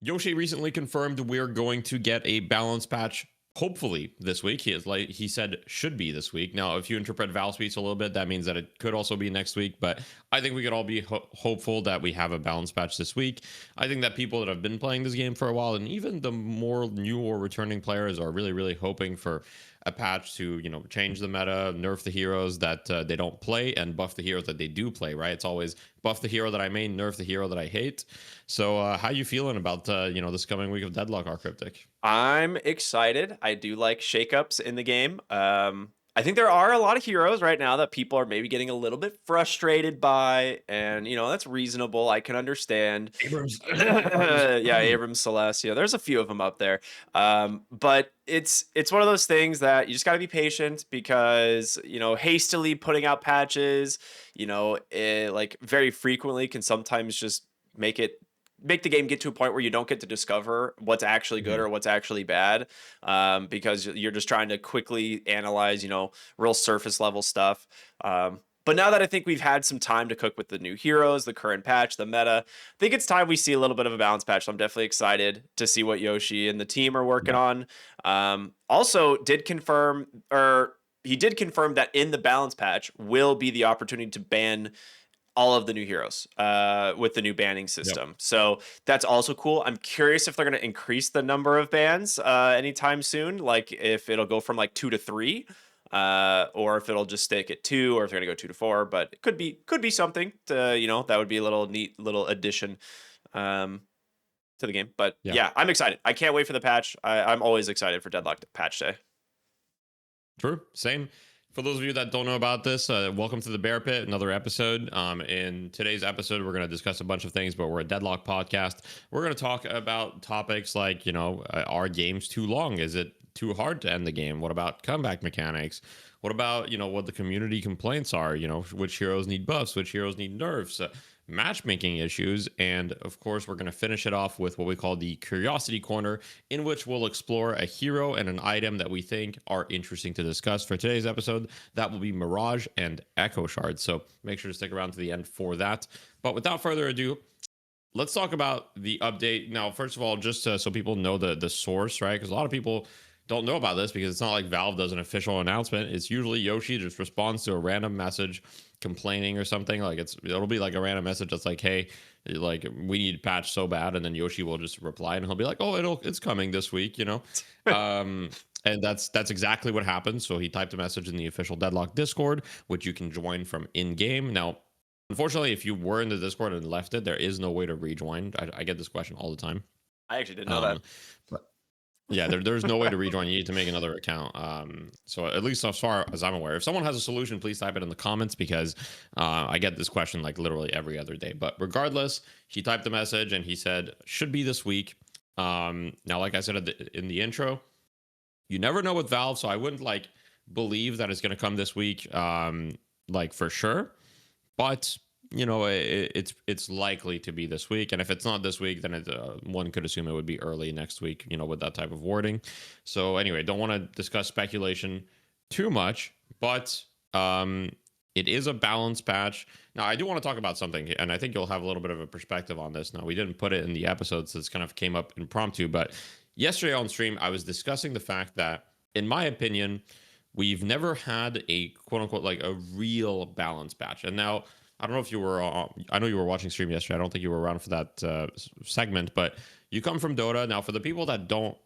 Yoshi recently confirmed we're going to get a balance patch. Hopefully this week. He said should be this week. Now, if you interpret Valve speech a little bit, that means that it could also be next week. But I think we could all be hopeful that we have a balance patch this week. I think that people that have been playing this game for a while, and even the more new or returning players, are really, really hoping for a patch to change the meta, nerf the heroes that they don't play, and buff the heroes that they do play. Right? It's always buff the hero that I main, nerf the hero that I hate. So, how you feeling about this coming week of Deadlock, rkryptic? I'm excited. I do like shakeups in the game. I think there are a lot of heroes right now that people are maybe getting a little bit frustrated by, and that's reasonable. I can understand. Abrams. Abrams. Yeah, Abrams, Celestia. There's a few of them up there, but it's one of those things that you just got to be patient because hastily putting out patches, like very frequently can sometimes just make the game get to a point where you don't get to discover what's actually good Mhm. or what's actually bad, because you're just trying to quickly analyze, real surface level stuff. But now that I think we've had some time to cook with the new heroes, the current patch, the meta, I think it's time we see a little bit of a balance patch. So I'm definitely excited to see what Yoshi and the team are working Yeah. on. Also, did confirm, or he did confirm that in the balance patch will be the opportunity to ban all of the new heroes with the new banning Yep. system. So that's also cool. I'm curious if they're going to increase the number of bans anytime soon, like if it'll go from like 2 to 3, or if it'll just stick at 2, or if they're going to go 2 to 4. But it could be something to, that would be a little neat little addition um, to the game. But Yeah. yeah, I'm excited. I can't wait for the patch. I'm always excited for Deadlock patch day. True. Same. For those of you that don't know about this, welcome to the Bear Pit, another episode. In today's episode, we're going to discuss a bunch of things, but we're a Deadlock podcast. We're going to talk about topics like, are games too long? Is it too hard to end the game? What about comeback mechanics? What about, what the community complaints are? Which heroes need buffs? Which heroes need nerfs? Matchmaking issues. And of course, we're going to finish it off with what we call the Curiosity Corner, in which we'll explore a hero and an item that we think are interesting to discuss. For today's episode, that will be Mirage and Echo Shard. So make sure to stick around to the end for that. But without further ado, let's talk about the update. Now, first of all, just so people know the source, right? Because a lot of people don't know about this because it's not like Valve does an official announcement. It's usually Yoshi just responds to a random message complaining or something. Like it'll be like a random message that's like, hey, like we need patch so bad, and then Yoshi will just reply and he'll be like, oh, it's coming this week. And that's exactly what happened. So he typed a message in the official Deadlock Discord, which you can join from in game. Now, unfortunately, if you were in the Discord and left it, there is no way to rejoin. I get this question all the time. I actually didn't know that. Um, but yeah, there's no way to rejoin. You need to make another account. So at least as far as I'm aware, if someone has a solution, please type it in the comments because I get this question like literally every other day. But regardless, he typed the message and he said should be this week. Now, like I said in the intro, you never know with Valve, so I wouldn't like believe that it's going to come this week, like for sure. But it's likely to be this week, and if it's not this week, then one could assume it would be early next week, with that type of wording. So anyway, don't want to discuss speculation too much, but it is a balance patch. Now, I do want to talk about something, and I think you'll have a little bit of a perspective on this. Now, we didn't put it in the episodes, so this kind of came up impromptu, but yesterday on stream, I was discussing the fact that, in my opinion, we've never had a quote unquote like a real balance patch. And now, I don't know if you were, I know you were watching stream yesterday. I don't think you were around for that segment, but you come from Dota. Now, for the people that don't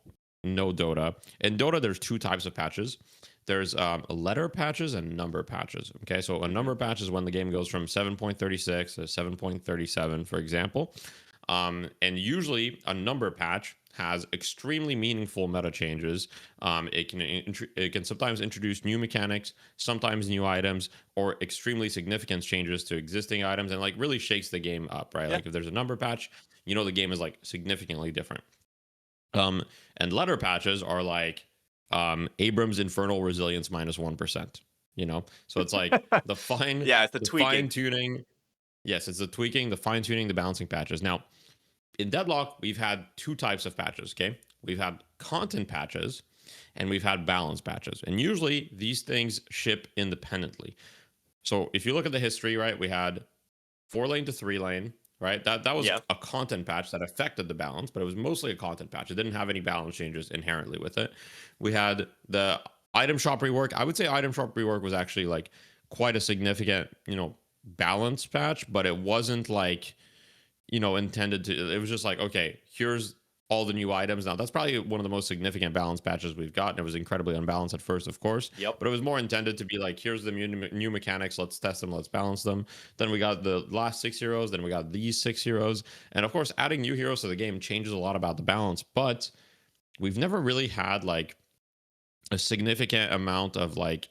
know Dota, in Dota, there's two types of patches. There's letter patches and number patches. Okay, so a number patch is when the game goes from 7.36 to 7.37, for example. And usually a number patch has extremely meaningful meta changes. It can sometimes introduce new mechanics, sometimes new items, or extremely significant changes to existing items, and like really shakes the game up, right? Yeah. Like if there's a number patch, the game is like significantly different. And letter patches are like Abrams Infernal Resilience -1%. So it's like Yeah, it's the the fine tweaking. tuning. Yes, it's the tweaking, the fine tuning, the balancing patches. Now, in Deadlock, we've had two types of patches, okay? We've had content patches and we've had balance patches. And usually these things ship independently. So if you look at the history, right, we had 4 lane to 3 lane, right? That was Yeah. a content patch that affected the balance, but it was mostly a content patch. It didn't have any balance changes inherently with it. We had the item shop rework. I would say item shop rework was actually like quite a significant, balance patch, but it wasn't like, intended to. It was just like, okay, here's all the new items. Now that's probably one of the most significant balance patches we've gotten. It was incredibly unbalanced at first, of course, Yep. but it was more intended to be like, here's the new mechanics, let's test them, let's balance them. Then we got the last 6 heroes, then we got these 6 heroes, and of course adding new heroes to the game changes a lot about the balance, but we've never really had like a significant amount of like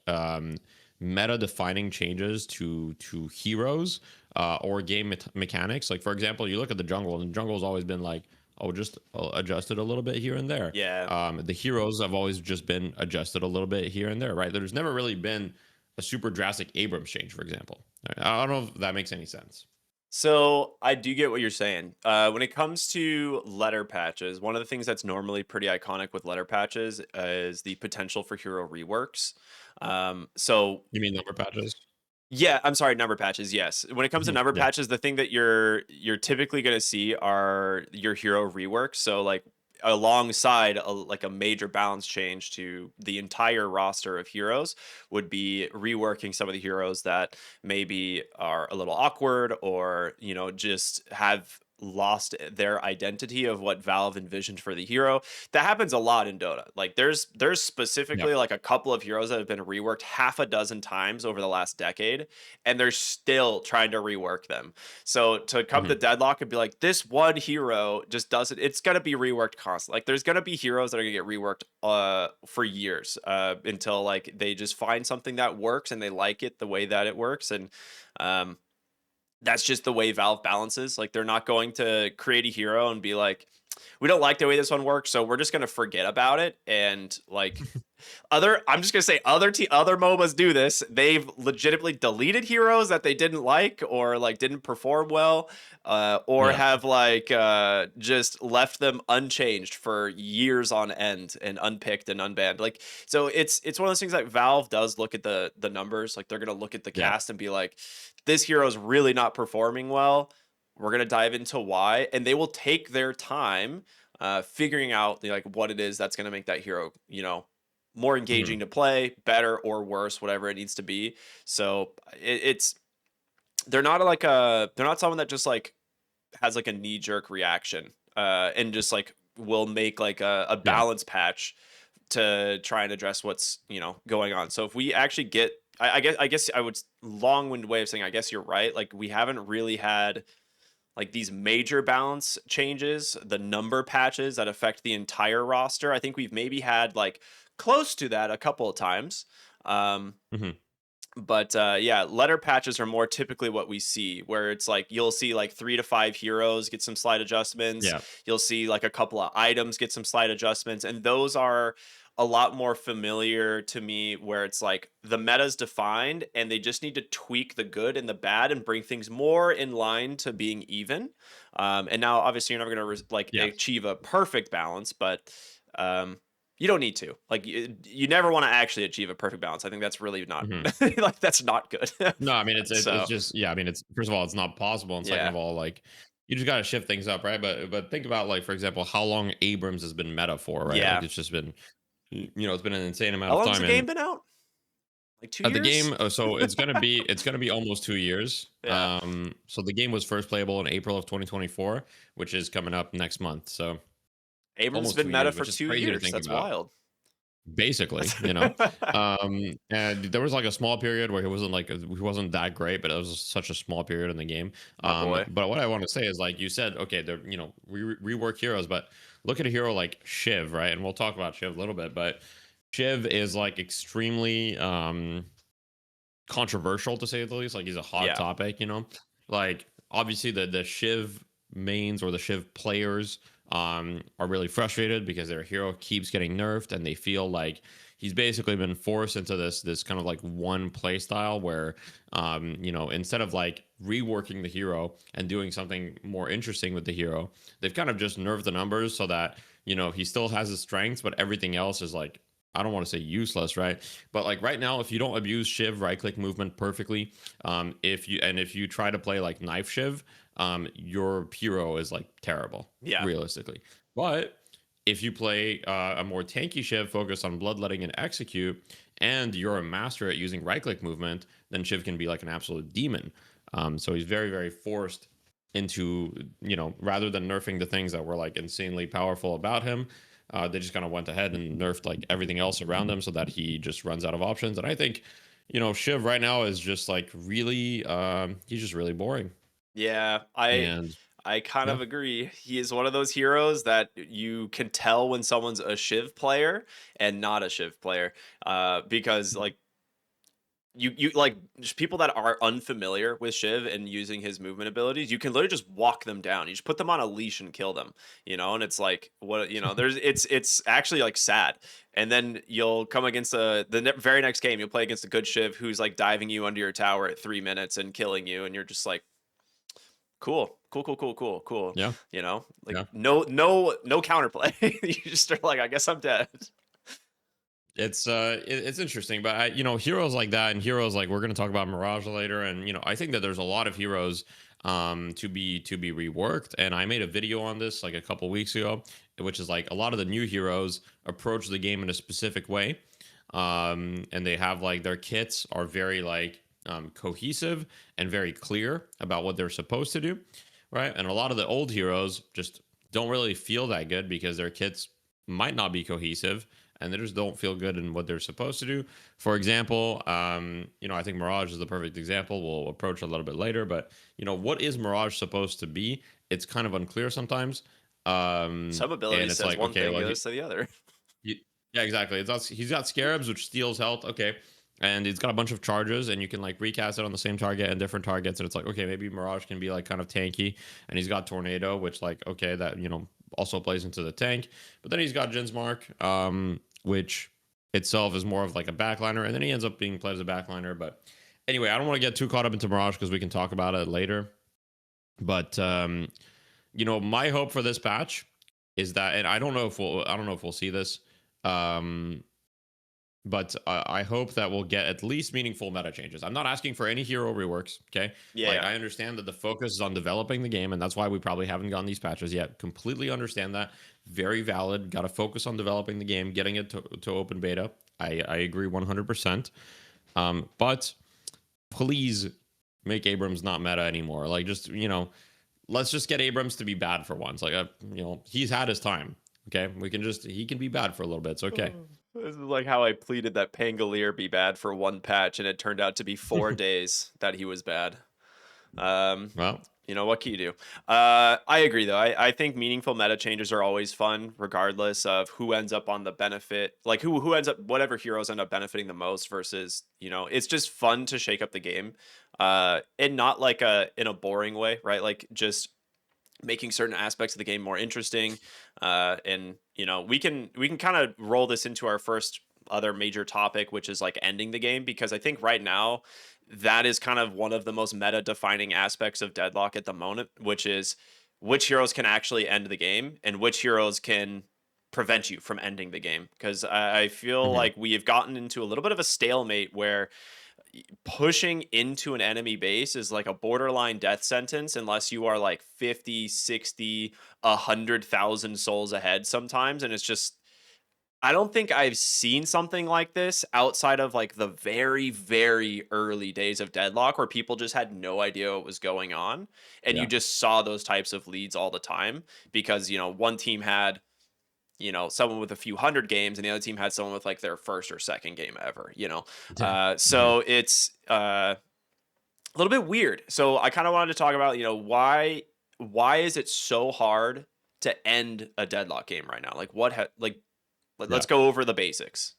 meta defining changes to heroes or game mechanics. Like for example, you look at the jungle, and the jungle has always been like, oh, just adjusted a little bit here and there. Yeah. The heroes have always just been adjusted a little bit here and there, right? There's never really been a super drastic Abrams change, for example. I don't know if that makes any sense. So I do get what you're saying. When it comes to letter patches, one of the things that's normally pretty iconic with letter patches is the potential for hero reworks. So You mean number patches? yeah, I'm sorry, number patches. Yes, when it comes to number Yeah. patches, the thing that you're typically going to see are your hero reworks. So like alongside like a major balance change to the entire roster of heroes would be reworking some of the heroes that maybe are a little awkward or just have lost their identity of what Valve envisioned for the hero. That happens a lot in Dota. Like there's Yep. specifically like a couple of heroes that have been reworked half a dozen times over the last decade, and they're still trying to rework them. So to come to Mhm. Deadlock and be like, this one hero just doesn't, it's gonna be reworked constantly. Like there's gonna be heroes that are gonna get reworked for years until like they just find something that works and they like it the way that it works. And um that's just the way Valve balances. Like they're not going to create a hero and be like, we don't like the way this one works, so we're just gonna forget about it. And like I'm just gonna say other MOBAs do this. They've legitimately deleted heroes that they didn't like or like didn't perform well, or Yeah. have like just left them unchanged for years on end and unpicked and unbanned. Like so, it's one of those things that Valve does look at the numbers. Like they're gonna look at the Yeah. cast and be like, this hero's really not performing well. We're gonna dive into why, and they will take their time figuring out like what it is that's gonna make that hero, more Mhm. engaging to play, better or worse, whatever it needs to be. So it's they're not someone that just like has like a knee jerk reaction and just like will make like a Yeah. balance patch to try and address what's going on. So if we actually get, I guess I would long-winded way of saying I guess you're right. Like we haven't really had like these major balance changes, the number patches that affect the entire roster. I think we've maybe had like close to that a couple of times. Um, Mhm. but yeah, letter patches are more typically what we see, where it's like you'll see like 3 to 5 heroes get some slight adjustments. Yeah. You'll see like a couple of items get some slight adjustments, and those are a lot more familiar to me, where it's like the meta's defined and they just need to tweak the good and the bad and bring things more in line to being even. And now, obviously, you're never going to like Yeah. achieve a perfect balance, but um, you don't need to. Like you never want to actually achieve a perfect balance. I think that's really not Mhm. like that's not good. No, I mean it's So just, yeah. I mean, it's, first of all, it's not possible, and second yeah, of all, like, you just got to shift things up, right? But think about, like, for example, how long Abrams has been meta for, right? Like yeah. it's just been, it's been an insane amount How of long's the time. game And been out? Like two at the years? game, so it's gonna be almost 2 years. Yeah. So the game was first playable in April of 2024, which is coming up next month. So Abrams has almost two been meta years, for which is two crazy to years. think That's about. wild. Basically, and there was like a small period where he wasn't that great, but it was such a small period in the game. My boy. But what I want to say is, like you said, okay, they're, rework heroes, but look at a hero like Shiv, right? And we'll talk about Shiv a little bit, but Shiv is like extremely controversial, to say the least. Like he's a hot Yeah. topic, like obviously the Shiv mains or the Shiv players are really frustrated because their hero keeps getting nerfed, and they feel like he's basically been forced into this kind of like one play style where instead of like reworking the hero and doing something more interesting with the hero, they've kind of just nerfed the numbers so that he still has his strengths, but everything else is like, I don't want to say useless, right? But like right now, if you don't abuse Shiv right click movement perfectly, if you try to play like knife Shiv, your hero is like terrible, Yeah. realistically. But if you play a more tanky Shiv focused on bloodletting and execute, and you're a master at using right click movement, then Shiv can be like an absolute demon. So he's very, very forced into, rather than nerfing the things that were like insanely powerful about him, they just kind of went ahead and nerfed like everything else around him so that he just runs out of options. And I think, Shiv right now is just like really, he's just really boring. Yeah, I And I kind yeah, of agree. He is one of those heroes that you can tell when someone's a Shiv player and not a Shiv player, because like you like just people that are unfamiliar with Shiv and using his movement abilities, you can literally just walk them down. You just put them on a leash and kill them, and it's like there's it's actually like sad. And then you'll come against very next game, you'll play against a good Shiv who's like diving you under your tower at 3 minutes and killing you, and you're just like, cool, cool, cool, cool, cool, cool. yeah, Like yeah. no counterplay. You just are like, I guess I'm dead. It's interesting, but heroes like that, and heroes like we're going to talk about Mirage later, and I think that there's a lot of heroes to be reworked, and I made a video on this like a couple weeks ago, which is like a lot of the new heroes approach the game in a specific way, and they have like their kits are very like cohesive and very clear about what they're supposed to do, right? And a lot of the old heroes just don't really feel that good because their kits might not be cohesive and they just don't feel good in what they're supposed to do. For example, I think Mirage is the perfect example. We'll approach a little bit later, but what is Mirage supposed to be? It's kind of unclear sometimes. Some And ability it's says like, one okay, thing, well, the other say the other. yeah, exactly. He's got scarabs, which steals health. Okay. And he's got a bunch of charges, and you can like recast it on the same target and different targets. And it's like, okay, maybe Mirage can be like kind of tanky. And he's got Tornado, which like, okay, that, also plays into the tank. But then he's got Jin's Mark, which itself is more of like a backliner. And then he ends up being played as a backliner. But anyway, I don't want to get too caught up into Mirage because we can talk about it later. But, my hope for this patch is that, and I don't know if we'll see this. Um, but I hope that we'll get at least meaningful meta changes. I'm not asking for any hero reworks, okay? Yeah, Like yeah. I understand that the focus is on developing the game, and that's why we probably haven't gotten these patches yet. Completely understand that. Very valid. Got to focus on developing the game, getting it to open beta. I agree 100%. But please make Abrams not meta anymore. Like just let's just get Abrams to be bad for once. Like he's had his time. Okay, he can be bad for a little bit. It's okay. This is like how I pleaded that Pangolier be bad for one patch, and it turned out to be 4 days that he was bad. Um, Well, what can you do? I agree though. I think meaningful meta changes are always fun, regardless of who ends up on the benefit. Like who ends up, whatever heroes end up benefiting the most. Versus, it's just fun to shake up the game, and not like in a boring way, right? Like just making certain aspects of the game more interesting. And we can kind of roll this into our first other major topic, which is like ending the game, because I think right now that is kind of one of the most meta defining aspects of Deadlock at the moment, which is which heroes can actually end the game and which heroes can prevent you from ending the game. Because I feel mhm. like we have gotten into a little bit of a stalemate where pushing into an enemy base is like a borderline death sentence unless you are like 50, 60, 100,000 souls ahead sometimes. And it's just, I don't think I've seen something like this outside of like the very, very early days of Deadlock, where people just had no idea what was going on. And you Yeah. just saw those types of leads all the time because, one team had, someone with a few hundred games, and the other team had someone with like their first or second game ever. Yeah. Mhm. So it's a little bit weird. So I kind of wanted to talk about, why is it so hard to end a Deadlock game right now? Like let's Yeah. go over the basics.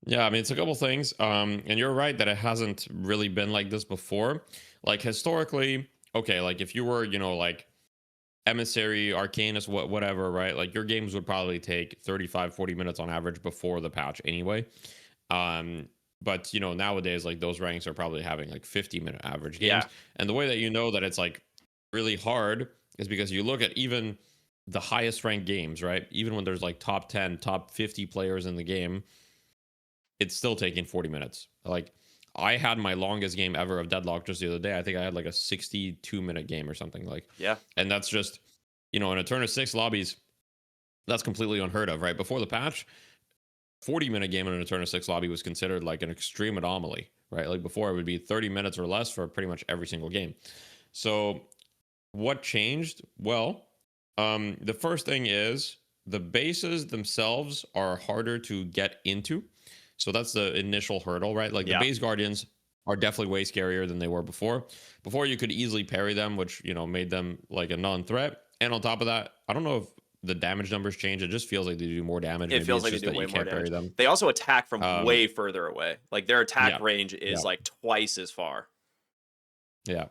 Yeah, I mean it's a couple things. And you're right that it hasn't really been like this before. Like historically, okay, like if you were, like emissary, arcanist, whatever, right? Like your games would probably take 35, 40 minutes on average before the patch anyway. Um, but nowadays, like those ranks are probably having like 50-minute average games. Yeah. And the way that that it's like really hard is because you look at even the highest ranked games, right? Even when there's like top 10, top 50 players in the game, it's still taking 40 minutes. Like I had my longest game ever of Deadlock just the other day. I think I had like a 62-minute game or something like, Yeah. and that's just, in a turn of 6 lobbies, that's completely unheard of, right? Before the patch, 40-minute game in a turn of 6 lobby was considered like an extreme anomaly, right? Like before, it would be 30 minutes or less for pretty much every single game. So what changed? Well, the first thing is the bases themselves are harder to get into. So that's the initial hurdle, right? Like the Yeah. base guardians are definitely way scarier than they were before. Before you could easily parry them, which made them like a non-threat. And on top of that, I don't know if the damage numbers change. It just feels like they do more damage. It Maybe feels it's like they just do that way you more can't parry damage. them. They also attack from Um, way further away. Like their attack yeah, range yeah, is like twice as far. yeah.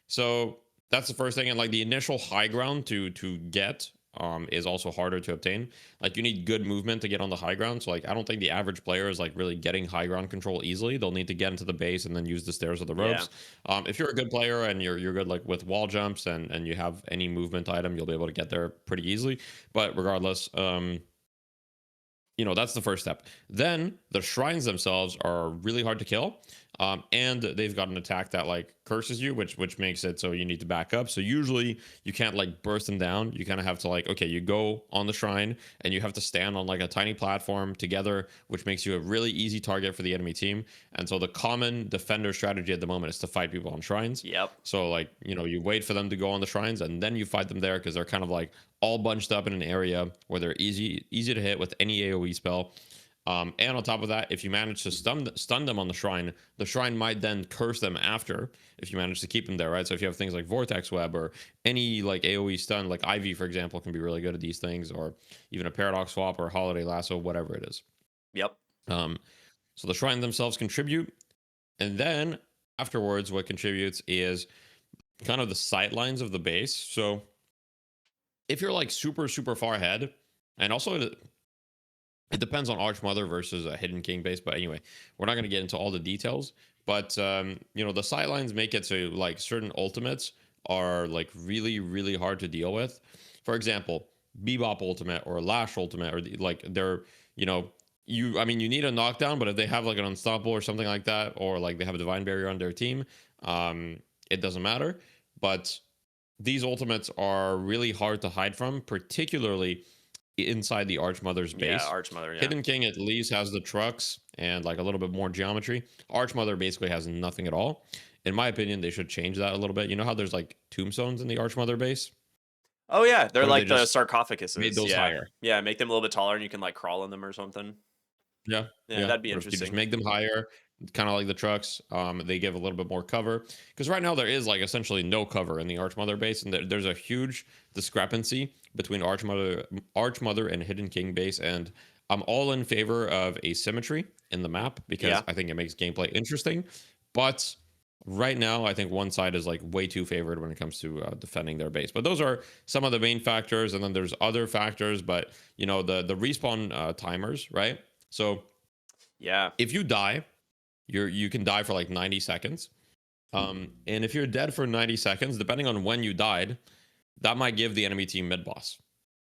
So that's the first thing, and like the initial high ground to get is also harder to obtain. Like you need good movement to get on the high ground. So like I don't think the average player is like really getting high ground control easily. They'll need to get into the base and then use the stairs or the Yeah. ropes. If you're a good player and you're good like with wall jumps and you have any movement item, you'll be able to get there pretty easily. But regardless, that's the first step. Then the shrines themselves are really hard to kill, and they've got an attack that like curses you, which makes it so you need to back up. So usually you can't like burst them down. You kind of have to like, okay, you go on the shrine and you have to stand on like a tiny platform together, which makes you a really easy target for the enemy team. And so the common defender strategy at the moment is to fight people on shrines. Yep. So like you wait for them to go on the shrines and then you fight them there because they're kind of like all bunched up in an area where they're easy to hit with any AoE spell. And on top of that, if you manage to stun them on the shrine might then curse them after if you manage to keep them there, right? So if you have things like Vortex Web or any like AoE stun, like Ivy, for example, can be really good at these things, or even a Paradox Swap or Holiday Lasso, whatever it is. Yep. Um, so the shrine themselves contribute, and then afterwards, what contributes is kind of the sightlines of the base. So if you're like super super far ahead, and also it depends on Archmother versus a Hidden King base, but anyway, we're not going to get into all the details. But the sightlines make it so like certain ultimates are like really really hard to deal with. For example, Bebop ultimate or Lash ultimate, or like they're you need a knockdown, but if they have like an unstoppable or something like that, or like they have a divine barrier on their team, it doesn't matter. But these ultimates are really hard to hide from, particularly inside the Archmother's Yeah. base. Archmother. Yeah. Hidden King at least has the trucks and like a little bit more geometry. Archmother basically has nothing at all. In my opinion, they should change that a little bit. You know how there's like tombstones in the Archmother base? Oh yeah, they're What if they like the just made sarcophaguses. those Yeah. higher? Yeah. Make them a little bit taller, and you can like crawl in them or something. Yeah, Yeah, yeah. that'd be Or if you just interesting. make them higher, kind of like the trucks, they give a little bit more cover. Because right now there is like essentially no cover in the Archmother base, and there's a huge discrepancy between Archmother and Hidden King base. And I'm all in favor of asymmetry in the map because Yeah. I think it makes gameplay interesting. But right now, I think one side is like way too favored when it comes to defending their base. But those are some of the main factors, and then there's other factors. But the respawn timers, right? So Yeah. if you die, you can die for like 90 seconds. And if you're dead for 90 seconds, depending on when you died, that might give the enemy team mid boss,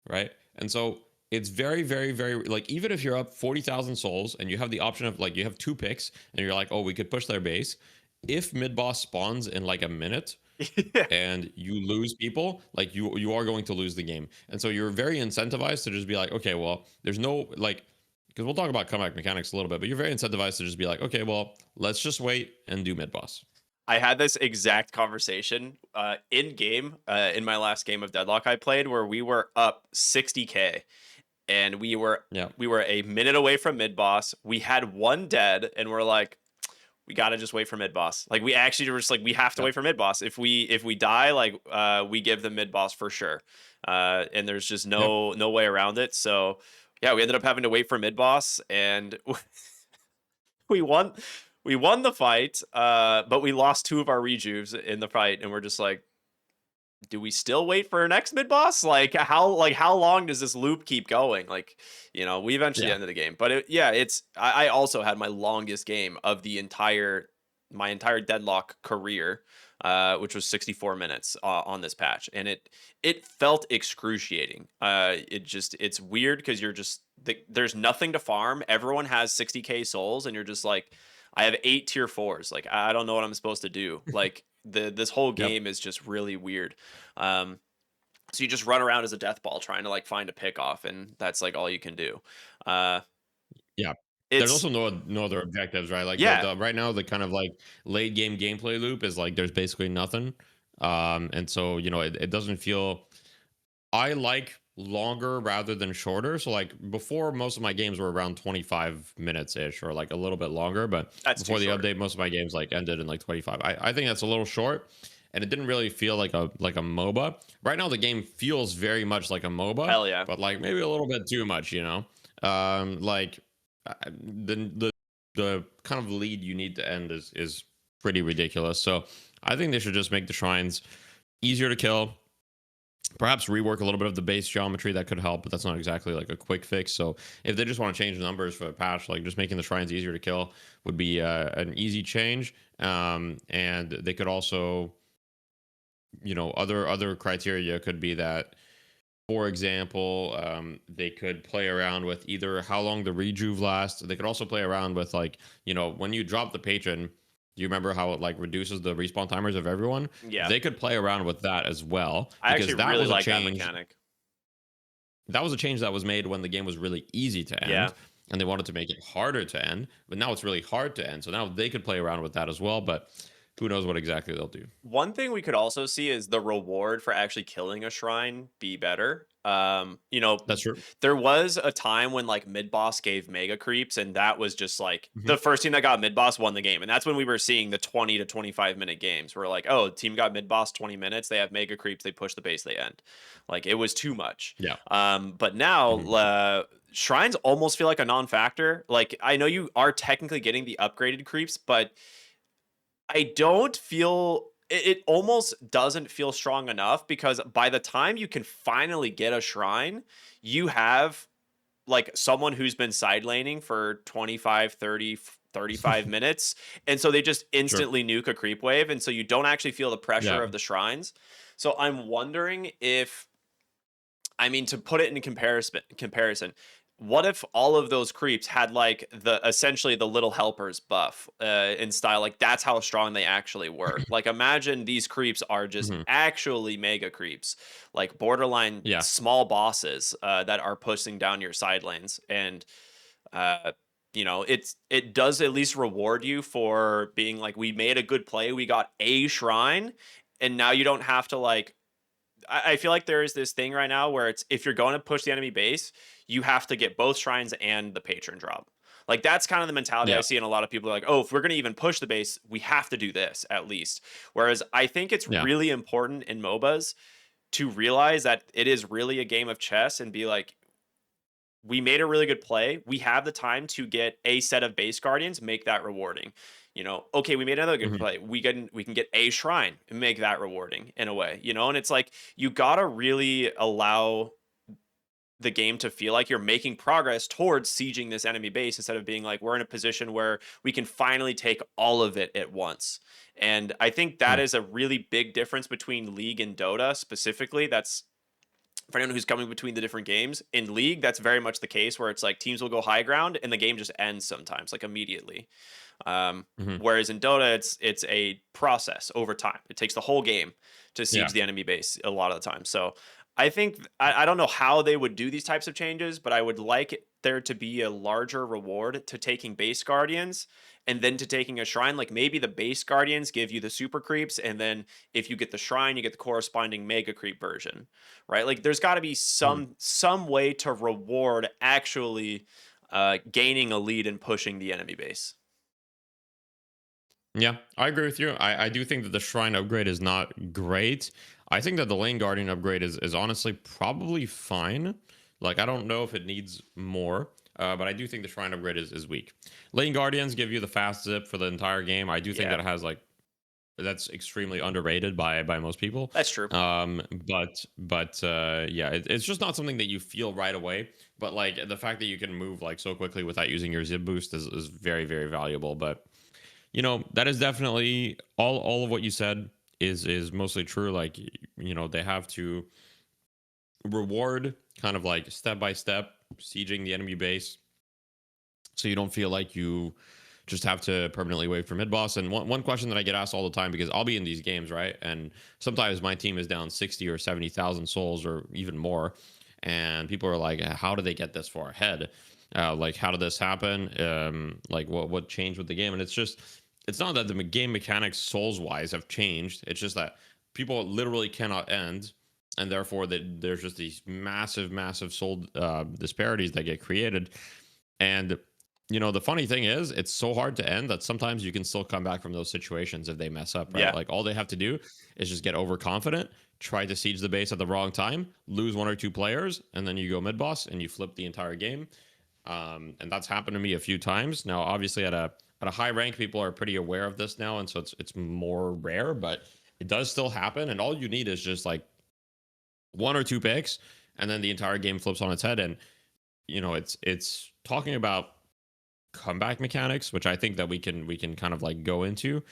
right? And so it's very, very, very like even if you're up 40,000 souls and you have the option of like you have two picks and you're like, oh, we could push their base. If mid boss spawns in like a minute and you lose people, like you are going to lose the game. And so you're very incentivized to just be like, okay, well, there's no like because we'll talk about comeback mechanics a little bit, but you're very incentivized to just be like, okay, well, let's just wait and do mid boss. I had this exact conversation in game in my last game of Deadlock I played, where we were up 60k, and we were Yeah. a minute away from mid boss. We had one dead, and we're like, we gotta just wait for mid boss. Like we actually were just like, we have to Yep. wait for mid boss. If we die, like we give them mid boss for sure. And there's just Yep. no way around it. So yeah, we ended up having to wait for mid boss, and we won. We won the fight, but we lost two of our rejuves in the fight, and we're just like, do we still wait for our next mid boss? Like how long does this loop keep going? Like, we eventually Yeah. ended the game. But I also had my longest game of my entire Deadlock career, which was 64 minutes on this patch, and it felt excruciating. It's weird because there's nothing to farm. Everyone has 60k souls, and you're just like, I have 8 tier 4s. Like, I don't know what I'm supposed to do. Like, this whole Yep. game is just really weird. Um, so you just run around as a death ball trying to like find a pick off, and that's like all you can do. Uh, Yeah. There's it's also no other objectives, right? Like yeah, the right now the kind of like late game gameplay loop is like there's basically nothing. And so, it doesn't feel I like longer rather than shorter. So like before most of my games were around 25 minutes ish or like a little bit longer, but that's too before the short. update, most of my games like ended in like 25. I think that's a little short and it didn't really feel like a MOBA. Right now the game feels very much like a MOBA, Hell yeah. but like maybe a little bit too much. Like the kind of lead you need to end is pretty ridiculous. So I think they should just make the shrines easier to kill, perhaps rework a little bit of the base geometry. That could help, but that's not exactly like a quick fix. So if they just want to change the numbers for a patch, like just making the shrines easier to kill would be an easy change. And they could also, other criteria could be that, for example, they could play around with either how long the rejuve lasts. They could also play around with like, when you drop the patron, do you remember how it like reduces the respawn timers of everyone? Yeah. They could play around with that as well, I actually because that really was a like that change. mechanic. That was a change that was made when the game was really easy to Yeah. end, and they wanted to make it harder to end. But now it's really hard to end. So now they could play around with that as well. But who knows what exactly they'll do? One thing we could also see is the reward for actually killing a shrine be better. That's true. There was a time when like mid boss gave mega creeps, and that was just like Hmm. the first team that got mid boss won the game, and that's when we were seeing the 20 to 25 minute games. We're like, oh, team got mid boss 20 minutes, they have mega creeps, they push the base, they end. Like it was too much. Yeah. But now Hmm. shrines almost feel like a non-factor. Like I know you are technically getting the upgraded creeps, but I don't feel it almost doesn't feel strong enough because by the time you can finally get a shrine, you have like someone who's been side laning for 25, 30, 35 minutes. And so they just Sure. instantly nuke a creep wave. And so you don't actually feel the pressure Yeah. of the shrines. So I'm wondering if I mean, to put it in comparison, what if all of those creeps had like the essentially the little helpers buff in style? Like that's how strong they actually were. Like imagine these creeps are just Hmm. actually mega creeps, like borderline Yeah. small bosses that are pushing down your side lanes, and uh, it does at least reward you for being like we made a good play, we got a shrine, and now you don't have to like I feel like there is this thing right now where it's if you're going to push the enemy base, you have to get both shrines and the patron drop. Like that's kind of the mentality I Yeah. see in a lot of people are like, oh, if we're going to even push the base, we have to do this at least. Whereas I think it's Yeah. really important in MOBAs to realize that it is really a game of chess and be like, we made a really good play. We have the time to get a set of base guardians, make that rewarding. Okay, we made another good Hmm. play. We can get a shrine and make that rewarding in a way, and it's like you gotta really allow the game to feel like you're making progress towards sieging this enemy base instead of being like we're in a position where we can finally take all of it at once. And I think that is a really big difference between League and Dota specifically. That's for anyone who's coming between the different games. In League, that's very much the case where it's like teams will go high ground and the game just ends sometimes, like immediately. Um, Hmm. Whereas in Dota, it's a process over time. It takes the whole game to Yeah. siege the enemy base a lot of the time. So I think I don't know how they would do these types of changes, but I would like there to be a larger reward to taking base guardians and then to taking a shrine. Like maybe the base guardians give you the super creeps, and then if you get the shrine, you get the corresponding mega creep version, right? Like there's got to be Hmm. some way to reward actually gaining a lead and pushing the enemy base. Yeah, I agree with you. I do think that the shrine upgrade is not great. I think that the lane guardian upgrade is honestly probably fine. Like I don't know if it needs more, but I do think the shrine upgrade is weak. Lane guardians give you the fast zip for the entire game. I do think Yeah, that it has like that's extremely underrated by most people. that's true. But yeah, it's just not something that you feel right away. But like the fact that you can move like so quickly without using your zip boost is very very valuable. But that is definitely all of what you said is mostly true. Like they have to reward kind of like step by step sieging the enemy base, so you don't feel like just have to permanently wait for mid boss. And one question that I get asked all the time, because I'll be in these games, right? And sometimes my team is down 60 or 70,000 souls or even more. And people are like, how do they get this far ahead? Like, how did this happen? Like, what changed with the game? And it's not that the game mechanics souls wise have changed. It's just that people literally cannot end. And therefore, there's just these massive soul disparities that get created. And the funny thing is, it's so hard to end that sometimes you can still come back from those situations if they mess up, right? Yeah. Like all they have to do is just get overconfident, try to siege the base at the wrong time, lose one or two players, and then you go mid boss and you flip the entire game. And that's happened to me a few times. Now, obviously, at a high rank, people are pretty aware of this now, and so it's more rare, but it does still happen. And all you need is just like one or two picks, and then the entire game flips on its head. And it's talking about comeback mechanics, which I think that we can kind of like go into.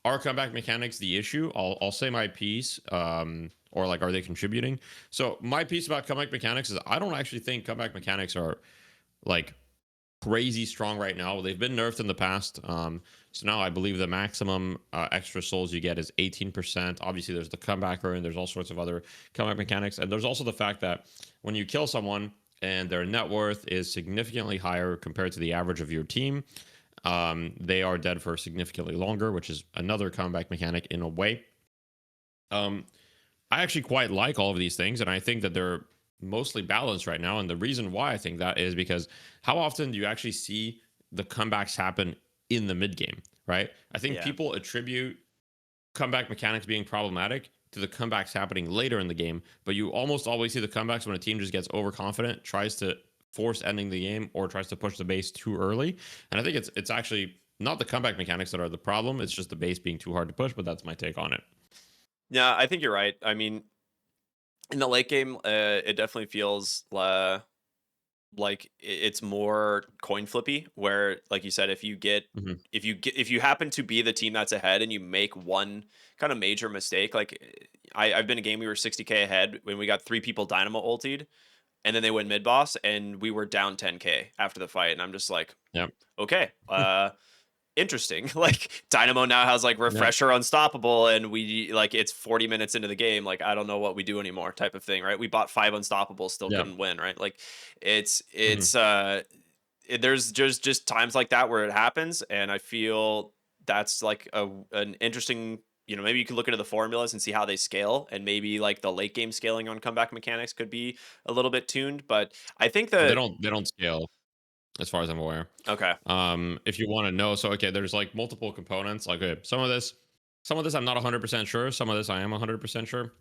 Are comeback mechanics the issue? I'll say my piece, or like, are they contributing? So my piece about comeback mechanics is I don't actually think comeback mechanics are like crazy strong right now. They've been nerfed in the past. So now I believe the maximum extra souls you get is 18%. Obviously, there's the comebacker and there's all sorts of other comeback mechanics. And there's also the fact that when you kill someone and their net worth is significantly higher compared to the average of your team, they are dead for significantly longer, which is another comeback mechanic in a way. I actually quite like all of these things, and I think that they're mostly balanced right now. And the reason why I think that is because how often do you actually see the comebacks happen in the mid game, right? I think people attribute comeback mechanics being problematic to the comebacks happening later in the game, but you almost always see the comebacks when a team just gets overconfident, tries to force ending the game, or tries to push the base too early. And I think it's actually not the comeback mechanics that are the problem. It's just the base being too hard to push, but that's my take on it. Yeah, I think you're right. I mean, in the late game, it definitely feels like it's more coin flippy, where, like you said, if you happen to be the team that's ahead and you make one kind of major mistake, like I've been in a game we were 60k ahead when we got 3 people dynamo ultied, and then they win mid boss and we were down 10k after the fight, and I'm just like, Yep. okay, interesting. Like Dynamo now has like Yep. refresher unstoppable, and we like it's 40 minutes into the game. Like I don't know what we do anymore, type of thing, right? We bought 5 unstoppables, still Yep. couldn't win, right? Like it's Mhm. there's just times like that where it happens, and I feel that's like an interesting. Maybe you can look into the formulas and see how they scale, and maybe like the late game scaling on comeback mechanics could be a little bit tuned. But I think They that don't scale as far as I'm aware. okay, If you want to know, so okay, there's like multiple components. Like okay, some of this I'm not 100% sure. Some of this I am 100% sure.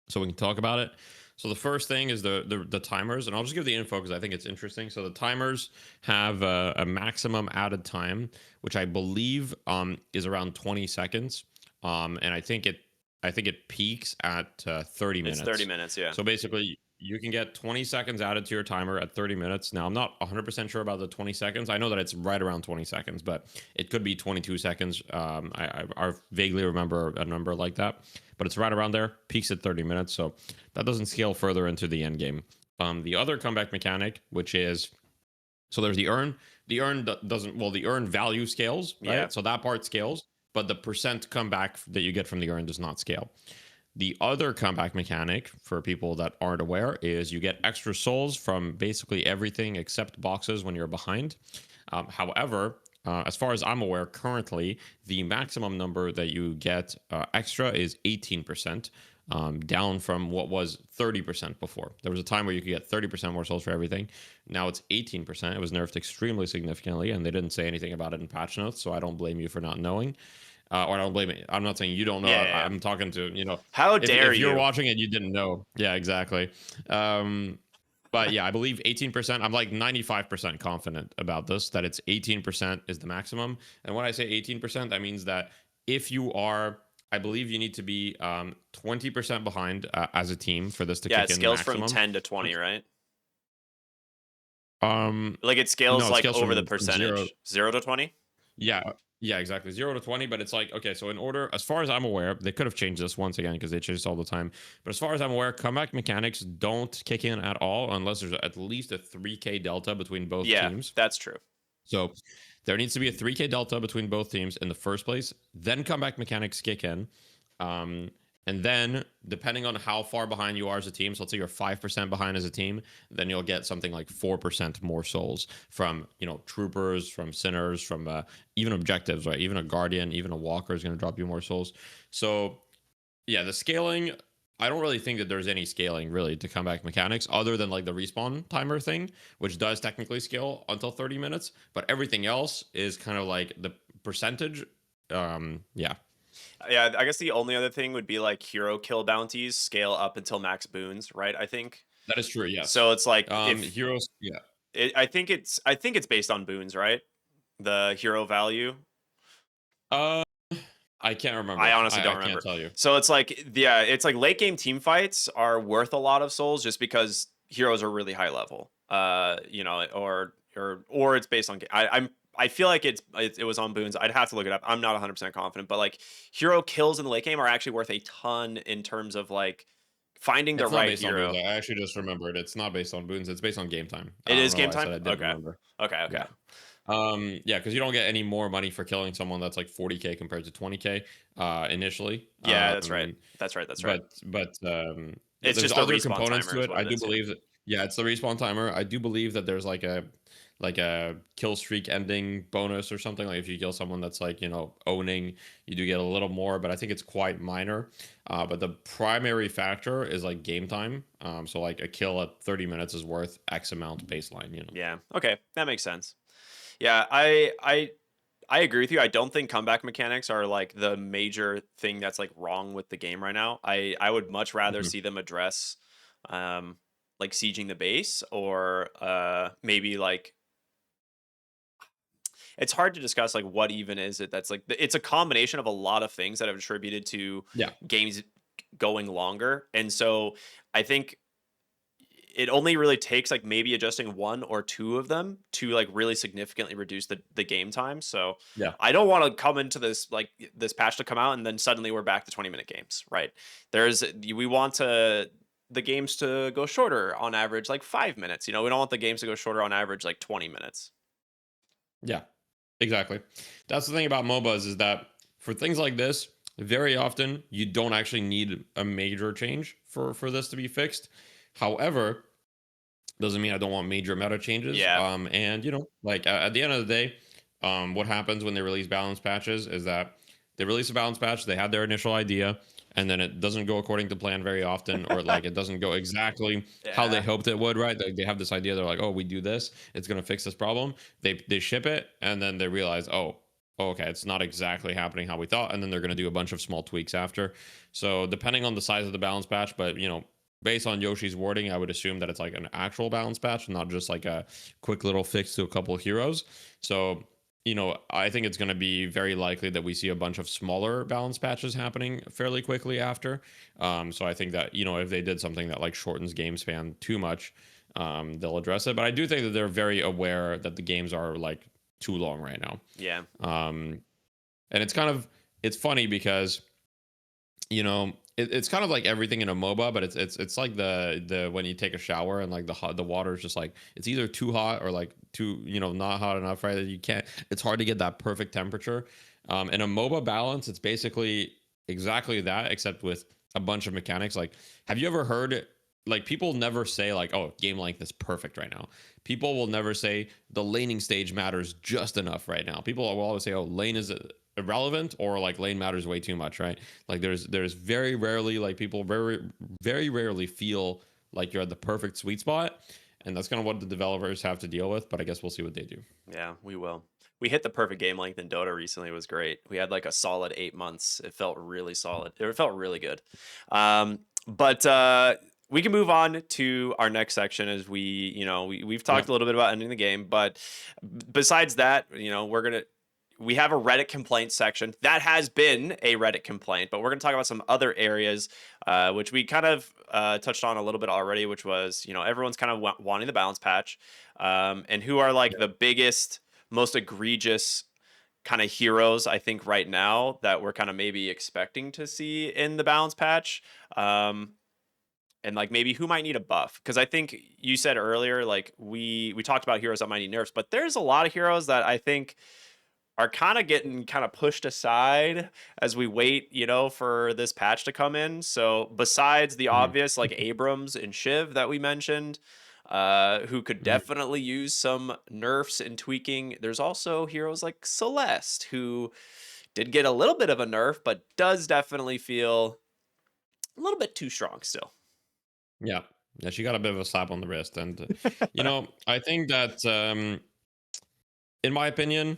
So we can talk about it. So the first thing is the timers, and I'll just give the info because I think it's interesting. So the timers have a maximum added time, which I believe is around 20 seconds. And I think it peaks at 30 minutes. it's 30 minutes, yeah. So basically, you can get 20 seconds added to your timer at 30 minutes. Now, I'm not 100% sure about the 20 seconds. I know that it's right around 20 seconds, but it could be 22 seconds. I vaguely remember a number like that, but it's right around there. Peaks at 30 minutes, so that doesn't scale further into the end game. The other comeback mechanic, which is so there's the earn. The earn doesn't the earn value scales, right? Yeah. So that part scales, but the percent comeback that you get from the earn does not scale. The other comeback mechanic, for people that aren't aware, is you get extra souls from basically everything except boxes when you're behind. However, as far as I'm aware, currently, the maximum number that you get extra is 18%, down from what was 30% before. There was a time where you could get 30% more souls for everything. Now it's 18%. It was nerfed extremely significantly, and they didn't say anything about it in patch notes, so I don't blame you for not knowing. Or I don't blame it. I'm not saying you don't know. Yeah. I'm talking to, How dare if you're you? watching it, you didn't know. Yeah, exactly. But yeah, I believe 18%. I'm like 95% confident about this, that it's 18% is the maximum. And when I say 18%, that means that if you are, I believe you need to be 20% behind as a team for this to kick in. Yeah, it scales maximum. from 10 to 20, right? Like it scales no, it like scales over the from percentage. 0 to 20? Yeah, exactly. 0 to 20, but it's like, okay, so in order, as far as I'm aware, they could have changed this once again because they change this all the time. But as far as I'm aware, comeback mechanics don't kick in at all unless there's at least a 3k delta between both teams. That's true. So There needs to be a 3K delta between both teams in the first place. Then comeback mechanics kick in. Um, and then, depending on how far behind you are as a team, so let's say you're 5% behind as a team, then you'll get something like 4% more souls from, troopers, from sinners, from even objectives, right? Even a guardian, even a walker is going to drop you more souls. So, yeah, the scaling, I don't really think that there's any scaling really to comeback mechanics other than like the respawn timer thing, which does technically scale until 30 minutes, but everything else is kind of like the percentage. Yeah. Yeah, I guess the only other thing would be like hero kill bounties scale up until max boons, right? I think. That is true, yes. So it's like if Heroes, yeah. I think it's based on boons, right? The hero value. Uh, I can't I remember. honestly I don't can't remember. tell you. So it's like, yeah, it's like late game team fights are worth a lot of souls just because heroes are really high level. Or it's based on. I feel like it was on boons. I'd have to look it up. I'm not 100% confident, but like hero kills in the late game are actually worth a ton in terms of like finding the It's not right based on boons. hero. I actually just remembered. It's not based on boons. It's based on game time. It I don't is know game why I said time. I didn't Okay. remember. Okay. Yeah. Yeah, because you don't get any more money for killing someone that's like 40K compared to 20K initially. Yeah, that's right. That's right. Yeah, It's there's just the other respawn components timer to is it. what I it do is. Yeah. believe that. Yeah, it's the respawn timer. I do believe that there's like a kill streak ending bonus or something. Like if you kill someone that's like owning, you do get a little more, but I think it's quite minor. But the primary factor is like game time. So like a kill at 30 minutes is worth X amount baseline. Yeah. Okay, that makes sense. Yeah, I agree with you. I don't think comeback mechanics are like the major thing that's like wrong with the game right now. I would much rather Mhm. see them address like sieging the base or maybe like it's hard to discuss like what even is it that's like it's a combination of a lot of things that have attributed to Yeah. games going longer. And so I think it only really takes like maybe adjusting one or two of them to like really significantly reduce the game time. So Yeah. I don't want to come into this patch to come out and then suddenly we're back to 20-minute games, right? We want the games to go shorter on average like 5 minutes. We don't want the games to go shorter on average like 20 minutes. Yeah. Exactly. That's the thing about MOBAs is that for things like this, very often you don't actually need a major change for this to be fixed. However, doesn't mean I don't want major meta changes. Yeah. And like at the end of the day, what happens when they release balance patches is that they release a balance patch, they had their initial idea, and then it doesn't go according to plan very often, or like it doesn't go exactly how they Yeah. hoped it would, right? They have this idea, they're like, oh, we do this, it's gonna fix this problem. They ship it, and then they realize, oh, okay, it's not exactly happening how we thought, and then they're gonna do a bunch of small tweaks after. So depending on the size of the balance patch, but based on Yoshi's wording, I would assume that it's like an actual balance patch, not just like a quick little fix to a couple of heroes. So, I think it's going to be very likely that we see a bunch of smaller balance patches happening fairly quickly after. So I think that, if they did something that like shortens game span too much, they'll address it. But I do think that they're very aware that the games are like too long right now. Yeah. And it's funny because it's kind of like everything in a MOBA, but it's like the when you take a shower and like the water is just like it's either too hot or like too not hot enough, right? You can't. It's hard to get that perfect temperature. In a MOBA balance, it's basically exactly that, except with a bunch of mechanics. Like, have you ever heard? Like people never say like, oh, game length is perfect right now. People will never say the laning stage matters just enough right now. People will always say, oh, lane is irrelevant, or like lane matters way too much, right? Like there's very rarely like people very rarely feel like you're at the perfect sweet spot, and that's kind of what the developers have to deal with. But I guess we'll see what they do. Yeah, we will. We hit the perfect game length in Dota recently. It was great. We had like a solid 8 months. It felt really solid. It felt really good. But we can move on to our next section as we've talked Yeah. a little bit about ending the game, but besides that, we have a Reddit complaint section that has been a Reddit complaint, but we're going to talk about some other areas, which we kind of touched on a little bit already, which was, everyone's kind of wanting the balance patch, and who are like the biggest, most egregious kind of heroes, I think right now that we're kind of maybe expecting to see in the balance patch. and like maybe who might need a buff, because I think you said earlier like we talked about heroes that might need nerfs, but there's a lot of heroes that I think are kind of getting kind of pushed aside as we wait, for this patch to come in. So besides the Mhm, obvious like Abrams and Shiv that we mentioned, who could mhm. definitely use some nerfs and tweaking, there's also heroes like Celeste, who did get a little bit of a nerf, but does definitely feel a little bit too strong still. Yeah. Yeah, she got a bit of a slap on the wrist. And, I think that, in my opinion,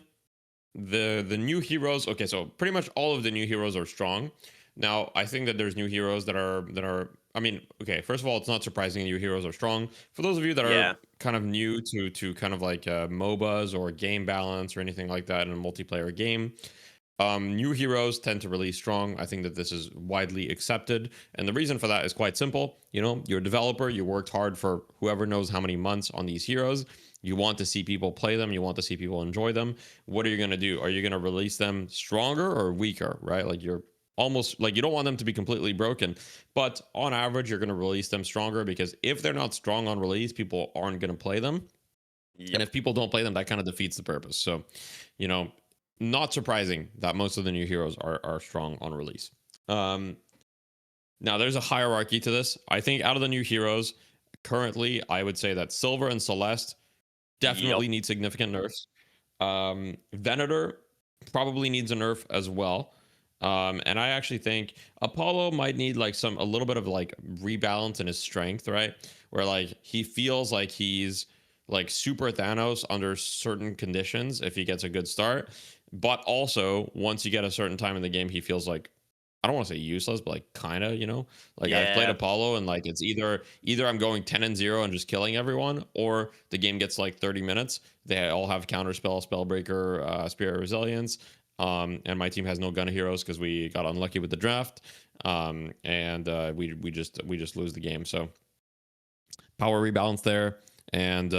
the new heroes, okay, so pretty much all of the new heroes are strong. Now, I think that there's new heroes that are I mean, okay, first of all, it's not surprising new heroes are strong. For those of you that are Yeah. kind of new to kind of like MOBAs or game balance or anything like that in a multiplayer game, new heroes tend to release strong. I think that this is widely accepted. And the reason for that is quite simple. You're a developer, you worked hard for whoever knows how many months on these heroes. You want to see people play them, you want to see people enjoy them. What are you going to do? Are you going to release them stronger or weaker, right? Like you're almost like you don't want them to be completely broken, but on average, you're going to release them stronger because if they're not strong on release, people aren't going to play them. And Yep. if people don't play them, that kind of defeats the purpose. So, you know, not surprising that most of the new heroes are strong on release. Um, Now, there's a hierarchy to this. I think out of the new heroes, currently, I would say that Silver and Celeste Yep. definitely need significant nerfs. Venator probably needs a nerf as well. And I actually think Apollo might need like a little bit of like rebalance in his strength, right? Where like he feels like he's like super Thanos under certain conditions if he gets a good start. But also, once you get a certain time in the game, he feels like I don't want to say useless, but like kind of, like I've played Yeah. Apollo and like it's either I'm going 10 and 0 and just killing everyone, or the game gets like 30 minutes. They all have counterspell, spellbreaker, spirit resilience. And my team has no gun heroes because we got unlucky with the draft. And we just lose the game. So power rebalance there. And